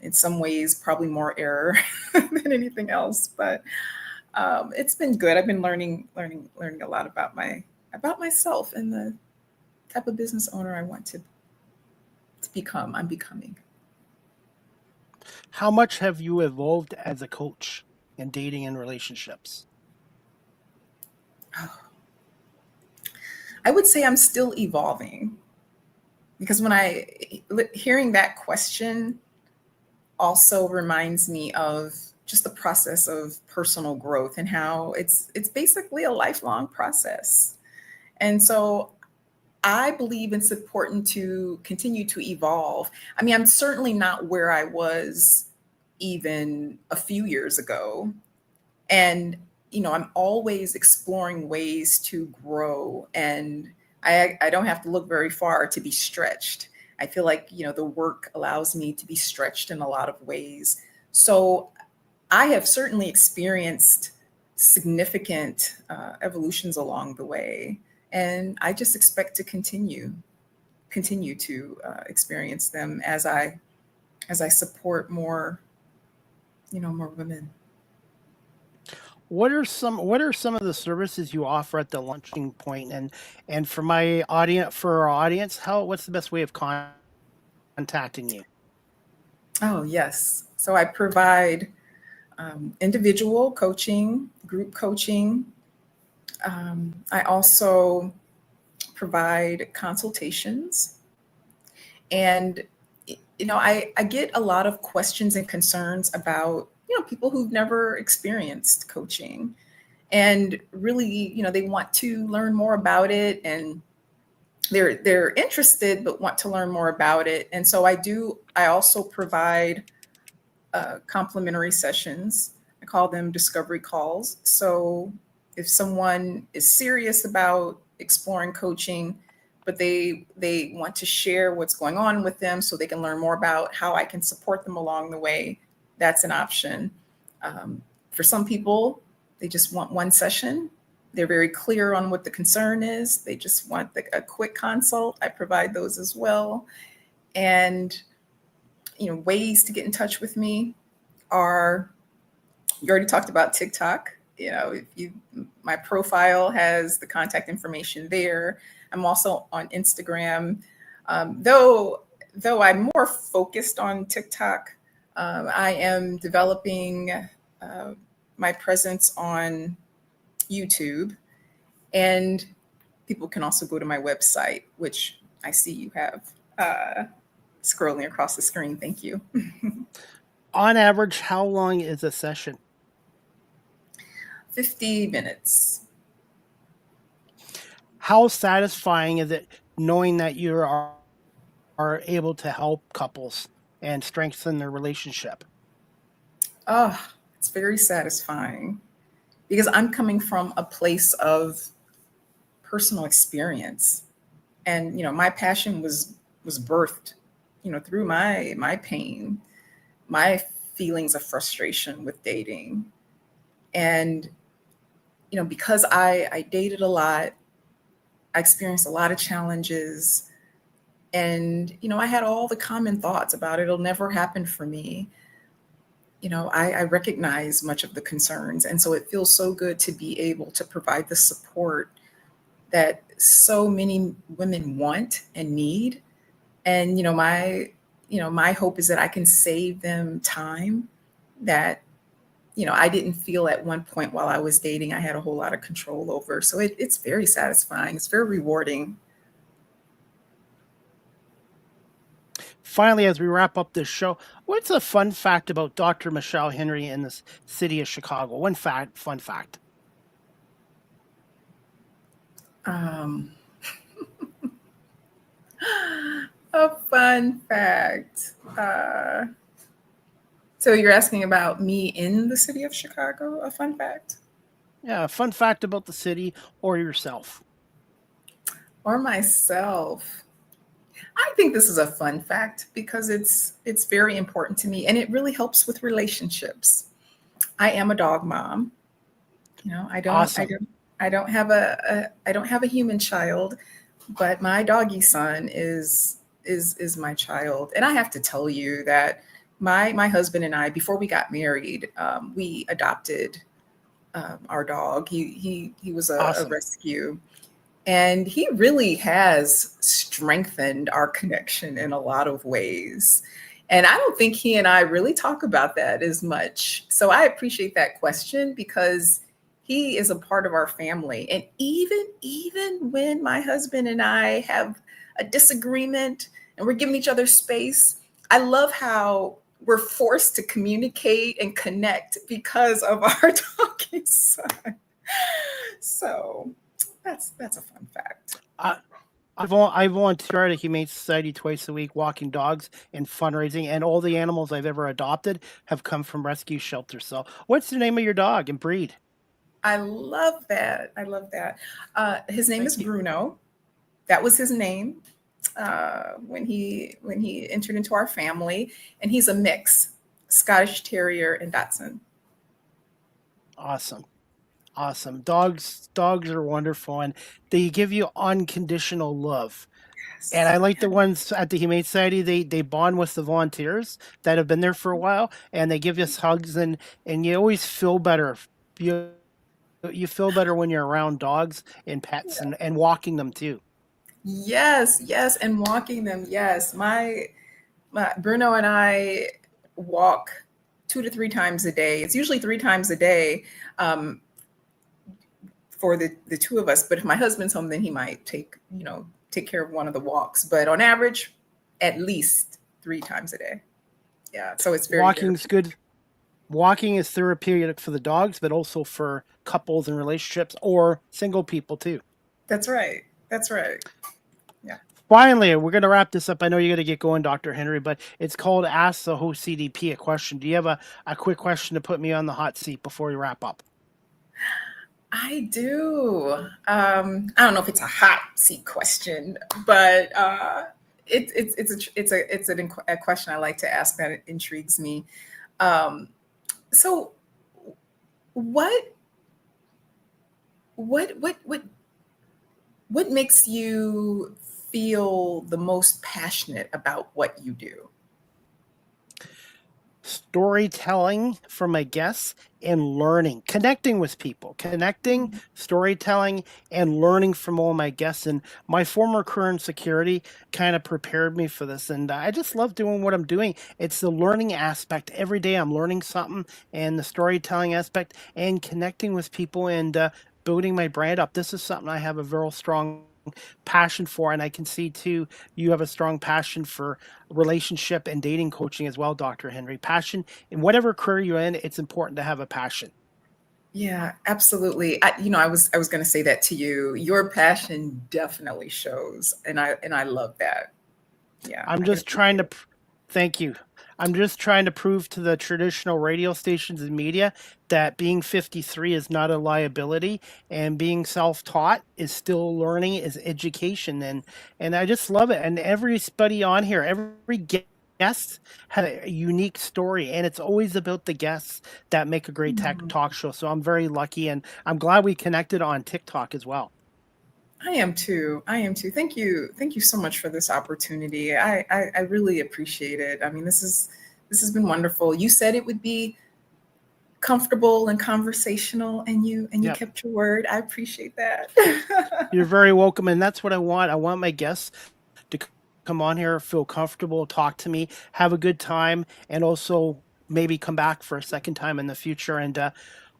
In some ways, probably more error than anything else, but it's been good. I've been learning a lot about myself and the type of business owner I want to become. I'm becoming. How much have you evolved as a coach in dating and relationships? I would say I'm still evolving because hearing that question also reminds me of just the process of personal growth and how it's basically a lifelong process. And so I believe it's important to continue to evolve. I mean, I'm certainly not where I was even a few years ago. And, I'm always exploring ways to grow, and I don't have to look very far to be stretched. I feel like, the work allows me to be stretched in a lot of ways. So I have certainly experienced significant evolutions along the way. And I just expect to continue to experience them as I support more, more women. What are some of the services you offer at the Launching Point? And for our audience, what's the best way of contacting you? Oh, yes. So I provide individual coaching, group coaching. I also provide consultations. And, I get a lot of questions and concerns about, people who've never experienced coaching. And really, they want to learn more about it, and they're interested but want to learn more about it. And so I also provide complimentary sessions. I call them discovery calls. So if someone is serious about exploring coaching, but they want to share what's going on with them so they can learn more about how I can support them along the way, that's an option. For some people, they just want one session. They're very clear on what the concern is. They just want a quick consult. I provide those as well. And, ways to get in touch with me are, you already talked about TikTok. My profile has the contact information there. I'm also on Instagram. Though I'm more focused on TikTok, I am developing my presence on YouTube, and people can also go to my website, which I see you have scrolling across the screen. Thank you. On average, how long is a session? 50 minutes. How satisfying is it knowing that you are able to help couples and strengthen their relationship? Oh, it's very satisfying because I'm coming from a place of personal experience. And, my passion was birthed, through my pain, my feelings of frustration with dating. And, because I dated a lot, I experienced a lot of challenges. And, I had all the common thoughts about it'll never happen for me. I recognize much of the concerns. And so it feels so good to be able to provide the support that so many women want and need. And, my hope is that I can save them time that, I didn't feel at one point while I was dating I had a whole lot of control over. So it's very satisfying. It's very rewarding. Finally, as we wrap up this show, what's a fun fact about Dr. Michele Henry in the city of Chicago? One fun fact. Um, a fun fact. So you're asking about me in the city of Chicago, a fun fact? Yeah, a fun fact about the city or yourself. Or myself. I think this is a fun fact because it's very important to me and it really helps with relationships. I am a dog mom. Awesome. I don't have I don't have a human child, but my doggy son is my child. And I have to tell you that my husband and I, before we got married, we adopted our dog. He was a Awesome. rescue. And he really has strengthened our connection in a lot of ways. And I don't think he and I really talk about that as much. So I appreciate that question because he is a part of our family. And even when my husband and I have a disagreement and we're giving each other space, I love how we're forced to communicate and connect because of our talking son. So that's a fun fact. I volunteer at a humane society twice a week, walking dogs and fundraising, and all the animals I've ever adopted have come from rescue shelters. So, what's the name of your dog and breed? I love that. I love that. His name Thank is you. Bruno. That was his name when he entered into our family, and he's a mix, Scottish Terrier and Dachshund. Awesome. Awesome. Dogs are wonderful and they give you unconditional love. And Yes. I like the ones at the Humane Society. They bond with the volunteers that have been there for a while, and they give us hugs and you always feel better. You you feel better when you're around dogs and pets and walking them too. Yes, yes, and walking them. Yes, my Bruno and I walk 2 to 3 times a day. It's usually 3 times a day for the two of us. But if my husband's home, then he might take care of one of the walks. But on average, at least 3 times a day. Yeah, so it's very Walking's therapeutic. good. Walking is therapeutic for the dogs, but also for couples and relationships or single people too. That's right. That's right. Yeah. Finally, we're going to wrap this up. I know you got to get going, Dr. Henry, but it's called Ask the Host CDP a question. Do you have a quick question to put me on the hot seat before we wrap up? I do. I don't know if it's a hot seat question, but it's a question I like to ask that intrigues me. Um, so, what what makes you feel the most passionate about what you do? Storytelling for my guests and learning, connecting with people, connecting, storytelling, and learning from all my guests. And my former career in security kind of prepared me for this. And I just love doing what I'm doing. It's the learning aspect. Every day I'm learning something, and the storytelling aspect and connecting with people and building my brand up. This is something I have a very strong passion for, and I can see too you have a strong passion for relationship and dating coaching as well, Dr. Henry. Passion in whatever career you're in, it's important to have a passion. Yeah, absolutely. I was going to say that to you. Your passion definitely shows, and I love that. Yeah, I'm I can just trying to appreciate it. thank you. I'm just trying to prove to the traditional radio stations and media that being 53 is not a liability, and being self-taught is still learning, is education. And I just love it. And everybody on here, every guest had a unique story, and it's always about the guests that make a great tech Mhm. talk show. So I'm very lucky, and I'm glad we connected on TikTok as well. I am too. I am too. Thank you. Thank you so much for this opportunity. I really appreciate it. I mean, this has been wonderful. You said it would be comfortable and conversational, and you Yep. kept your word. I appreciate that. You're very welcome, and that's what I want. I want my guests to come on here, feel comfortable, talk to me, have a good time, and also maybe come back for a second time in the future. And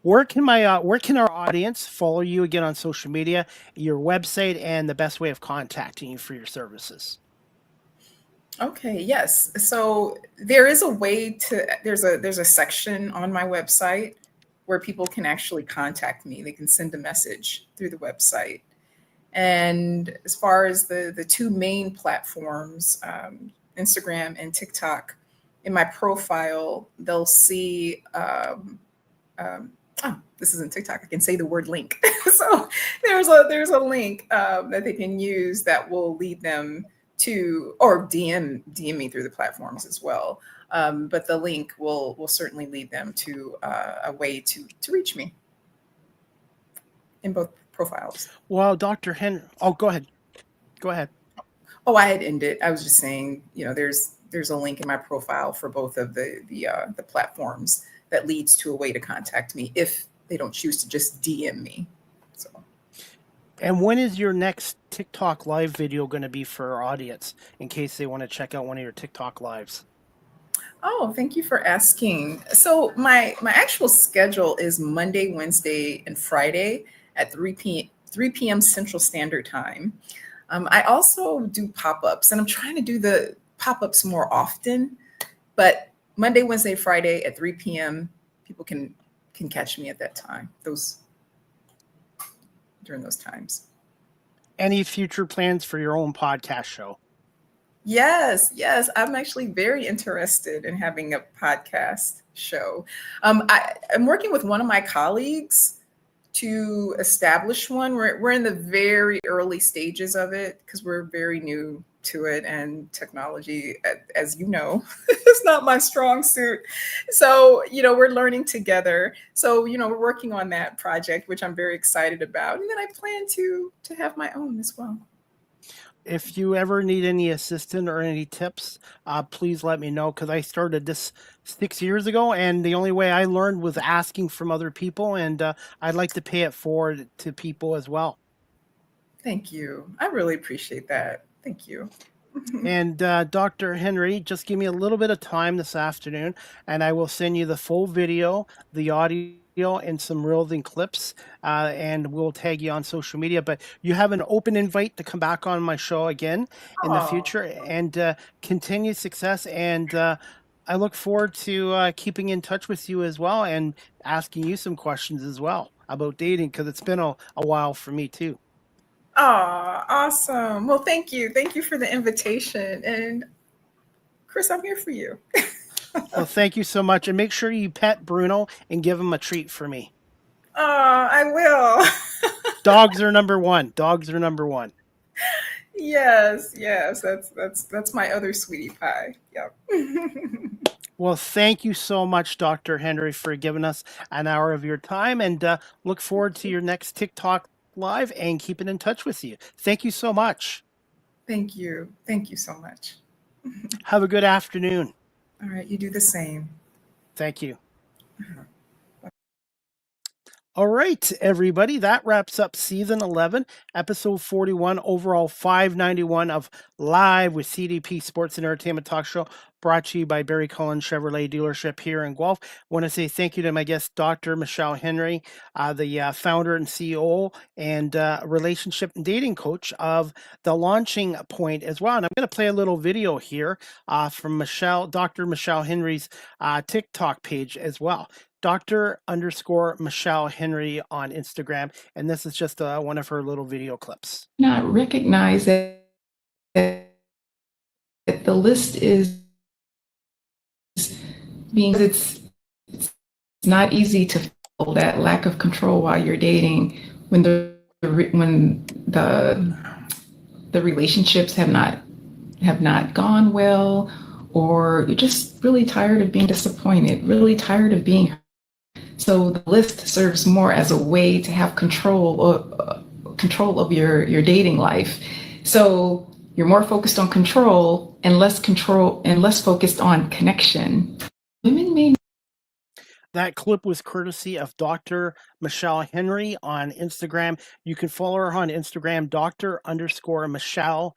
where can our audience follow you again on social media, your website, and the best way of contacting you for your services? Okay, yes. So there is a way to there's a section on my website where people can actually contact me. They can send a message through the website. And as far as the two main platforms, Instagram and TikTok, in my profile, they'll see. This isn't TikTok. I can say the word link. So there's a link that they can use that will lead them to, or DM me through the platforms as well. But the link will certainly lead them to a way to reach me in both profiles. Well, Dr. Henry, oh, go ahead. Go ahead. Oh, I had ended. I was just saying, there's a link in my profile for both of the platforms that leads to a way to contact me if they don't choose to just DM me. So, And when is your next TikTok live video going to be for our audience in case they want to check out one of your TikTok lives? oh, thank you for asking. So my actual schedule is Monday, Wednesday, and Friday at 3 p.m. Central Standard Time. I also do pop-ups, and I'm trying to do the pop-ups more often. But Monday, Wednesday, Friday at 3 p.m. people can catch me at that time. Those during those times. Any future plans for your own podcast show? Yes, yes. I'm actually very interested in having a podcast show. I'm working with one of my colleagues to establish one. We're in the very early stages of it because we're very new to it, and technology, as you know, is not my strong suit. So, we're learning together. So, we're working on that project, which I'm very excited about. And then I plan to have my own as well. If you ever need any assistance or any tips, please let me know because I started this 6 years ago, and the only way I learned was asking from other people, and I'd like to pay it forward to people as well. Thank you. I really appreciate that. Thank you. And Dr. Henry, just give me a little bit of time this afternoon, and I will send you the full video, the audio, and some reels and clips, and we'll tag you on social media. But you have an open invite to come back on my show again in the Oh, future, and continue success. And I look forward to keeping in touch with you as well and asking you some questions as well about dating because it's been a while for me too. oh, awesome. Well, thank you. Thank you for the invitation. And Chris, I'm here for you. Well, thank you so much. And make sure you pet Bruno and give him a treat for me. Oh, I will. Dogs are number one. Dogs are number one. Yes, yes. That's my other sweetie pie. Yep. Well, thank you so much, Dr. Henry, for giving us an hour of your time, and look forward to your next TikTok live and keeping in touch with you. Thank you so much. Thank you. Thank you so much. Have a good afternoon. All right, you do the same. Thank you. All right, everybody. That wraps up season 11, episode 41, overall 591 of Live with CDP Sports and Entertainment Talk Show, brought to you by Barry Cullen Chevrolet Dealership here in Guelph. I want to say thank you to my guest, Dr. Michele Henry, the founder and CEO and relationship and dating coach of The Launching Point as well. And I'm going to play a little video here from Dr. Michele Henry's TikTok page as well. Dr._Michele Henry on Instagram. And this is just one of her little video clips. Not recognize that the list is being, it's not easy to feel that lack of control while you're dating when the relationships have not gone well, or you're just really tired of being disappointed, really tired of being hurt. So the list serves more as a way to have control of your dating life. So you're more focused on control and less focused on connection. Women may. That clip was courtesy of Dr. Michele Henry on Instagram. You can follow her on Instagram, Dr._Michele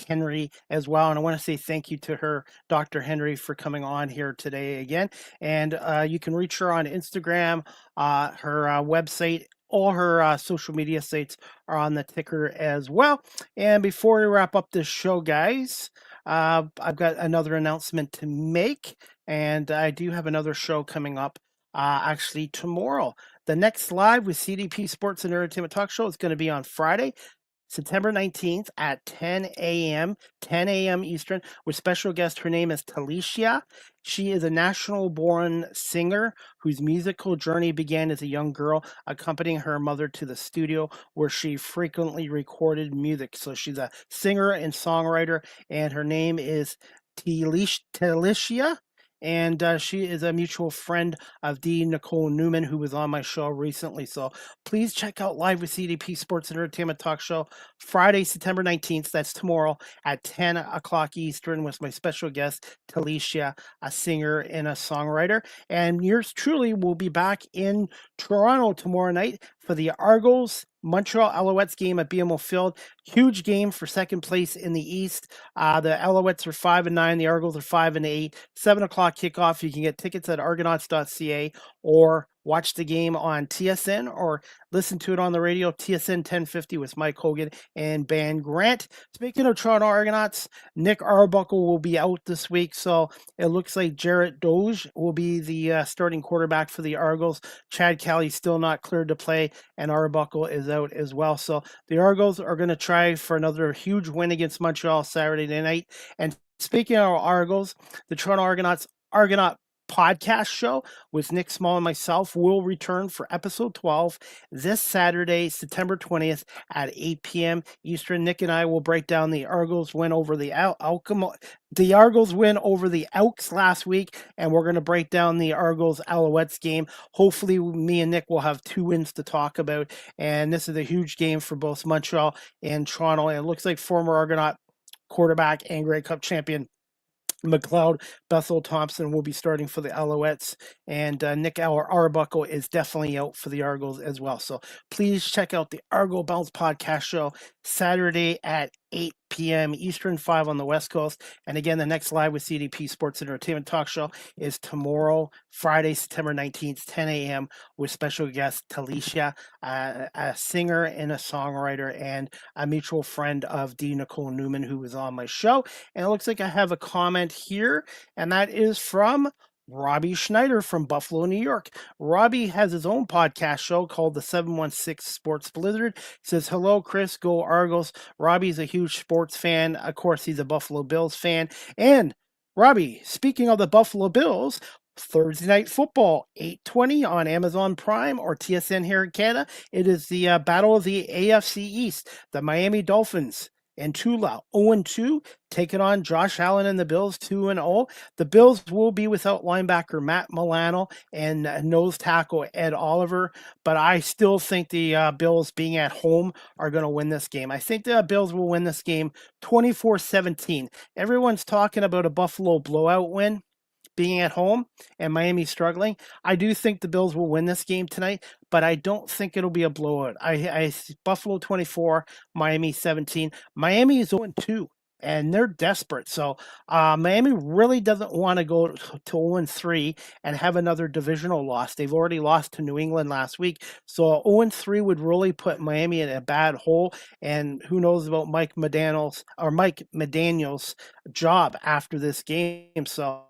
Henry as well. And I want to say thank you to her, Dr. Henry, for coming on here today again. And you can reach her on Instagram, her website. All her social media sites are on the ticker as well. And before we wrap up this show, guys, I've got another announcement to make. And I do have another show coming up actually tomorrow. The next Live with CDP Sports and Entertainment Talk Show is going to be on Friday, September 19th at 10 a.m. Eastern, with special guest. Her name is Talicia. She is a national-born singer whose musical journey began as a young girl, accompanying her mother to the studio where she frequently recorded music. So she's a singer and songwriter, and her name is Talicia. And she is a mutual friend of D. Nicole Newman, who was on my show recently. So please check out Live with CDP Sports and Entertainment Talk Show, Friday, September 19th. That's tomorrow at 10 o'clock Eastern with my special guest, Talicia, a singer and a songwriter. And yours truly will be back in Toronto tomorrow night for the Argos Montreal Alouettes game at BMO Field. Huge game for second place in the East. The Alouettes are 5-9. The Argos are 5-8. 7 o'clock kickoff. You can get tickets at argonauts.ca or watch the game on TSN or listen to it on the radio, TSN 1050 with Mike Hogan and Ben Grant. Speaking of Toronto Argonauts, Nick Arbuckle will be out this week, so it looks like Jarrett Doge will be the starting quarterback for the Argos. Chad Kelly's still not cleared to play, and Arbuckle is out as well. So the Argos are going to try for another huge win against Montreal Saturday night. And speaking of Argos, the Toronto Argonaut podcast show with Nick Small and myself will return for episode 12 this Saturday, September 20th at 8 p.m. Eastern. Nick and I will break down the Argos win over the Argos win over the Elks last week, and we're going to break down the Argos Alouettes game. Hopefully, me and Nick will have two wins to talk about, and this is a huge game for both Montreal and Toronto. And it looks like former Argonaut quarterback and Grey Cup champion McLeod Bethel Thompson will be starting for the Alouettes, and Nick Arbuckle is definitely out for the Argos as well. So please check out the Argo Bounce podcast show Saturday at 8 p.m. Eastern, 5 on the West Coast. And again, the next Live with CDP Sports and Entertainment Talk Show is tomorrow, Friday, September 19th, 10 a.m. with special guest Talicia, a singer and a songwriter and a mutual friend of D. Nicole Newman, who was on my show. And it looks like I have a comment here, and that is from Robbie Schneider from Buffalo, New York. Robbie has his own podcast show called the 716 Sports Blizzard. He says, hello, Chris, go Argos. Robbie's a huge sports fan. Of course, he's a Buffalo Bills fan. And Robbie, speaking of the Buffalo Bills, Thursday Night Football, 8:20 on Amazon Prime or TSN here in Canada. It is the battle of the AFC East. The Miami Dolphins in Tula, 0-2, taking on Josh Allen and the Bills, 2-0. The Bills will be without linebacker Matt Milano and nose tackle Ed Oliver, but I still think the Bills, being at home, are going to win this game. I think the Bills will win this game 24-17. Everyone's talking about a Buffalo blowout win, being at home and Miami struggling. I do think the Bills will win this game tonight, but I don't think it'll be a blowout. I Buffalo 24, Miami 17. Miami is 0-2 and they're desperate. So Miami really doesn't want to go to 0-3 and have another divisional loss. They've already lost to New England last week. So 0-3 would really put Miami in a bad hole. And who knows about Mike McDaniel's job after this game. So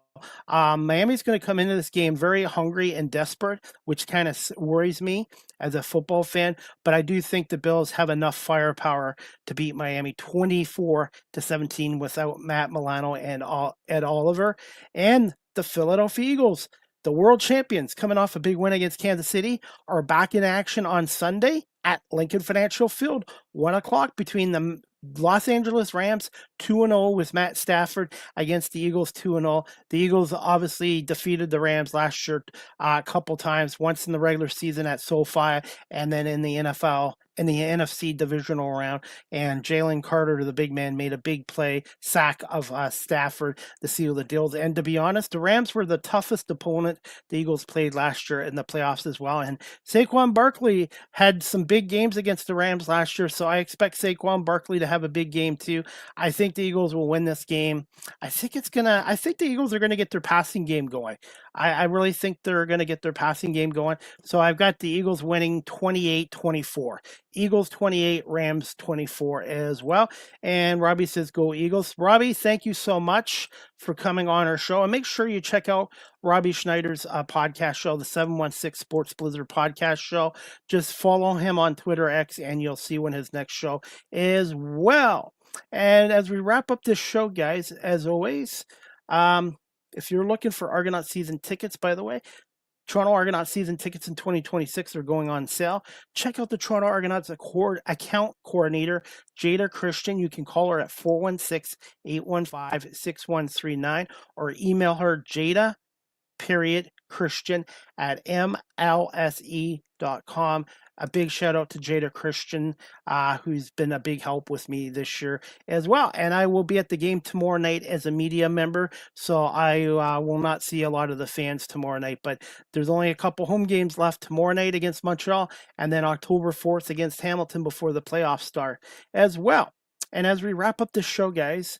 Miami's going to come into this game very hungry and desperate, which kind of worries me as a football fan. But I do think the Bills have enough firepower to beat Miami 24-17 without Matt Milano and Ed Oliver. And the Philadelphia Eagles, the world champions, coming off a big win against Kansas City, are back in action on Sunday at Lincoln Financial Field, 1 o'clock, between the Los Angeles Rams 2-0 with Matt Stafford against the Eagles 2-0. The Eagles obviously defeated the Rams last year a couple times, once in the regular season at SoFi and then in the NFC divisional round. And Jalen Carter, the big man, made a big play, sack of Stafford to seal the deal. And to be honest, the Rams were the toughest opponent the Eagles played last year in the playoffs as well. And Saquon Barkley had some big games against the Rams last year, so I expect Saquon Barkley to have a big game too. I think the Eagles will win this game. I think the Eagles are gonna get their passing game going. I really think they're gonna get their passing game going. So I've got the Eagles winning 28-24. Eagles 28, Rams 24 as well. And Robbie says, go Eagles. Robbie, thank you so much for coming on our show. And make sure you check out Robbie Schneider's podcast show, the 716 Sports Blizzard podcast show. Just follow him on Twitter X and you'll see when his next show is well. And as we wrap up this show, guys, as always, if you're looking for Argonaut season tickets, by the way, Toronto Argonauts season tickets in 2026 are going on sale. Check out the Toronto Argonauts account coordinator, Jada Christian. You can call her at 416-815-6139 or email her Jada.Christian at mlse.com. A big shout out to Jada Christian, who's been a big help with me this year as well. And I will be at the game tomorrow night as a media member, so I will not see a lot of the fans tomorrow night. But there's only a couple home games left tomorrow night against Montreal, and then October 4th against Hamilton before the playoffs start as well. And as we wrap up this show, guys,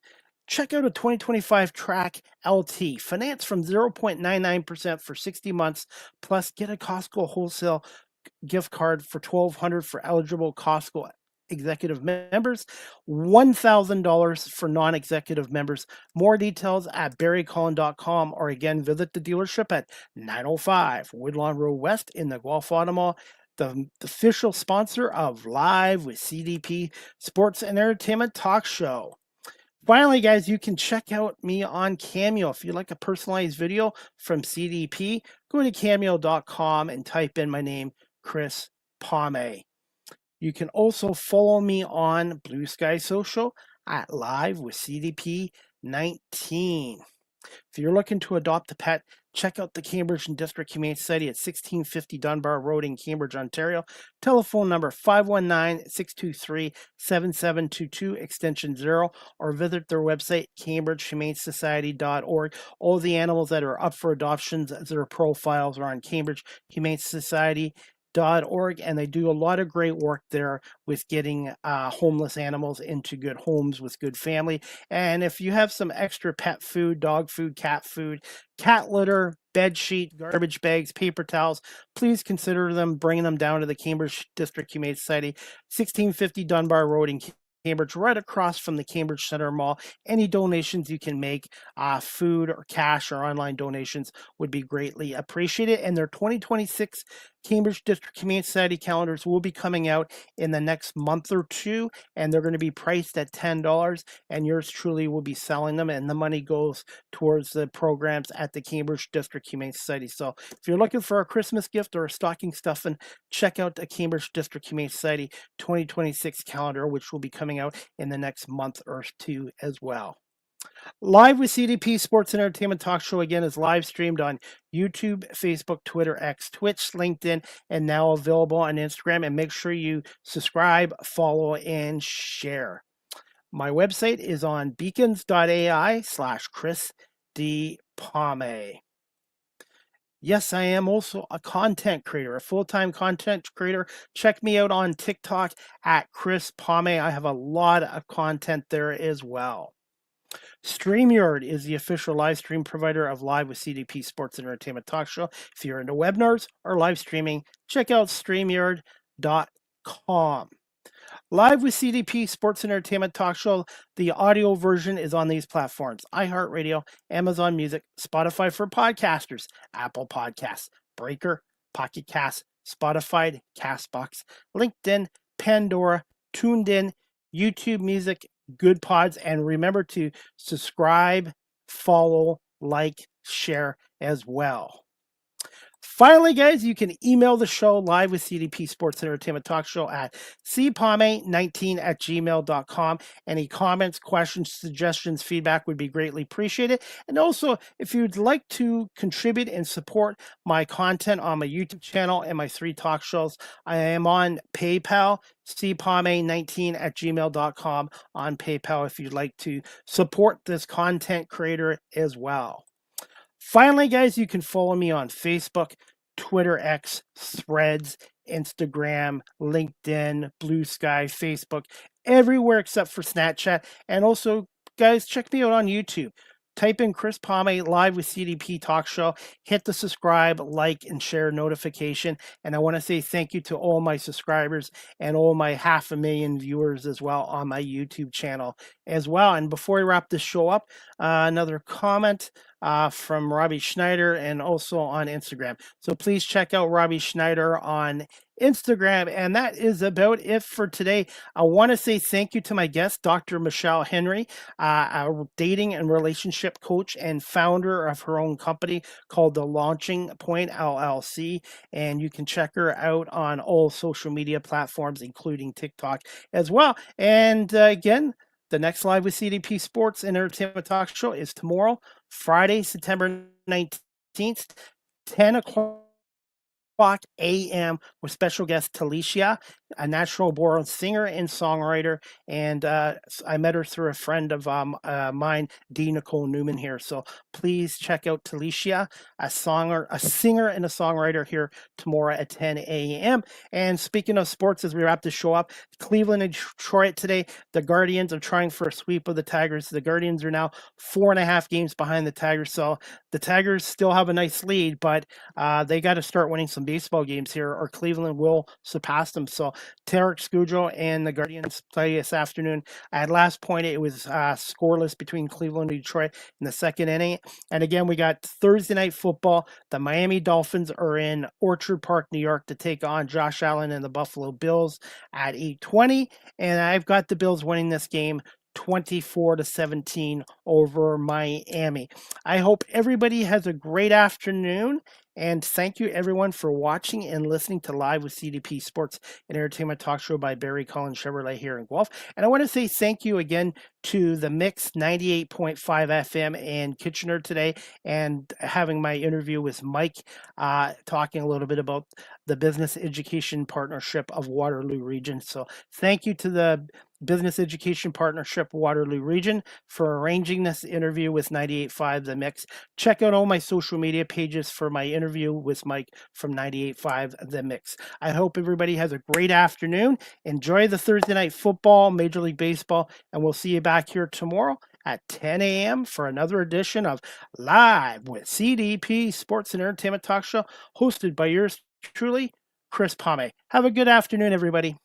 check out a 2025 Track LT. Finance from 0.99% for 60 months, plus get a Costco wholesale gift card for $1,200 for eligible Costco executive members, $1,000 for non-executive members. More details at barrycullen.com, or again, visit the dealership at 905 Woodlawn Road West in the Guelph Auto Mall. The official sponsor of Live with CDP Sports and Entertainment Talk Show. Finally, guys, you can check out me on Cameo. If you like a personalized video from CDP, go to cameo.com and type in my name, Chris Palme. You can also follow me on Blue Sky Social at Live with CDP 19. If you're looking to adopt a pet, check out the Cambridge and District Humane Society at 1650 Dunbar Road in Cambridge, Ontario. Telephone number 519-623-7722, extension 0, or visit their website, cambridgehumanesociety.org. All the animals that are up for adoptions, their profiles are on Cambridge Humane Society.org, and they do a lot of great work there with getting homeless animals into good homes with good family. And if you have some extra pet food, dog food, cat litter, bed sheet, garbage bags, paper towels, please consider them bringing them down to the Cambridge District Humane Society, 1650 Dunbar Road in Cambridge, right across from the Cambridge Center Mall. Any donations you can make, food or cash or online donations, would be greatly appreciated. And their 2026 Cambridge District Community Society calendars will be coming out in the next month or two, and they're going to be priced at $10, and yours truly will be selling them, and the money goes towards the programs at the Cambridge District Humane Society. So if you're looking for a Christmas gift or a stocking stuffing, check out the Cambridge District Humane Society 2026 calendar, which will be coming out in the next month or two as well. Live with CDP Sports and Entertainment Talk Show again is live streamed on YouTube, Facebook, Twitter, X, Twitch, LinkedIn, and now available on Instagram. And make sure you subscribe, follow, and share. My website is on beacons.ai/Chris D. Palme. Yes, I am also a content creator, a full-time content creator. Check me out on TikTok at Chris Palme. I have a lot of content there as well. StreamYard is the official live stream provider of Live with CDP Sports and Entertainment Talk Show. If you're into webinars or live streaming, check out StreamYard.com. Live with CDP Sports and Entertainment Talk Show, the audio version is on these platforms: iHeartRadio, Amazon Music, Spotify for podcasters, Apple Podcasts, Breaker, Pocket Cast, Spotify, Castbox, LinkedIn, Pandora, Tuned In, YouTube Music, Good Pods, and remember to subscribe, follow, like, share as well. Finally, guys, you can email the show Live with CDP Sports and Entertainment Talk Show at cpalme19@gmail.com. Any comments, questions, suggestions, feedback would be greatly appreciated. And also, if you'd like to contribute and support my content on my YouTube channel and my 3 talk shows, I am on PayPal, cpalme19@gmail.com on PayPal if you'd like to support this content creator as well. Finally, guys, you can follow me on Facebook, Twitter, X, Threads, Instagram, LinkedIn, Blue Sky, Facebook, everywhere except for Snapchat. And also, guys, check me out on YouTube. Type in Chris Palme Live with CDP Talk Show. Hit the subscribe, like, and share notification. And I want to say thank you to all my subscribers and all my 500,000 viewers as well on my YouTube channel as well. And before we wrap this show up, another comment from Robbie Schneider and also on Instagram. So please check out Robbie Schneider on Instagram. And that is about it for today. I want to say thank you to my guest, Dr. Michele Henry, a dating and relationship coach and founder of her own company called The Launching Point LLC. And you can check her out on all social media platforms, including TikTok as well. And again, the next Live with CDP Sports and Entertainment Talk Show is tomorrow, Friday, September 19th, 10 o'clock a.m. with special guest Talicia, a natural born singer and songwriter. And I met her through a friend of mine, D. Nicole Newman here. So please check out Talicia, a singer and a songwriter here tomorrow at 10 a.m. And speaking of sports, as we wrap the show up, Cleveland and Detroit today, the Guardians are trying for a sweep of the Tigers. The Guardians are now 4.5 games behind the Tigers. So the Tigers still have a nice lead, but they got to start winning some baseball games here or Cleveland will surpass them. So Tarek Skudrow and the Guardians play this afternoon. At last point, it was scoreless between Cleveland and Detroit in the second inning. And again, we got Thursday night football. The Miami Dolphins are in Orchard Park, New York to take on Josh Allen and the Buffalo Bills at 8:20. And I've got the Bills winning this game 24-17 over Miami. I hope everybody has a great afternoon. And thank you, everyone, for watching and listening to Live with CDP Sports and Entertainment Talk Show by Barry Cullen Chevrolet here in Guelph. And I want to say thank you again to the Mix 98.5 FM in Kitchener today and having my interview with Mike, talking a little bit about the Business Education Partnership of Waterloo Region. So thank you to the Business Education Partnership Waterloo Region for arranging this interview with 98.5 The Mix. Check out all my social media pages for my interview with Mike from 98.5 The Mix. I hope everybody has a great afternoon. Enjoy the Thursday night football, Major League Baseball, and we'll see you back here tomorrow at 10 a.m. for another edition of Live with CDP Sports and Entertainment Talk Show, hosted by yours truly, Chris Palme. Have a good afternoon, everybody.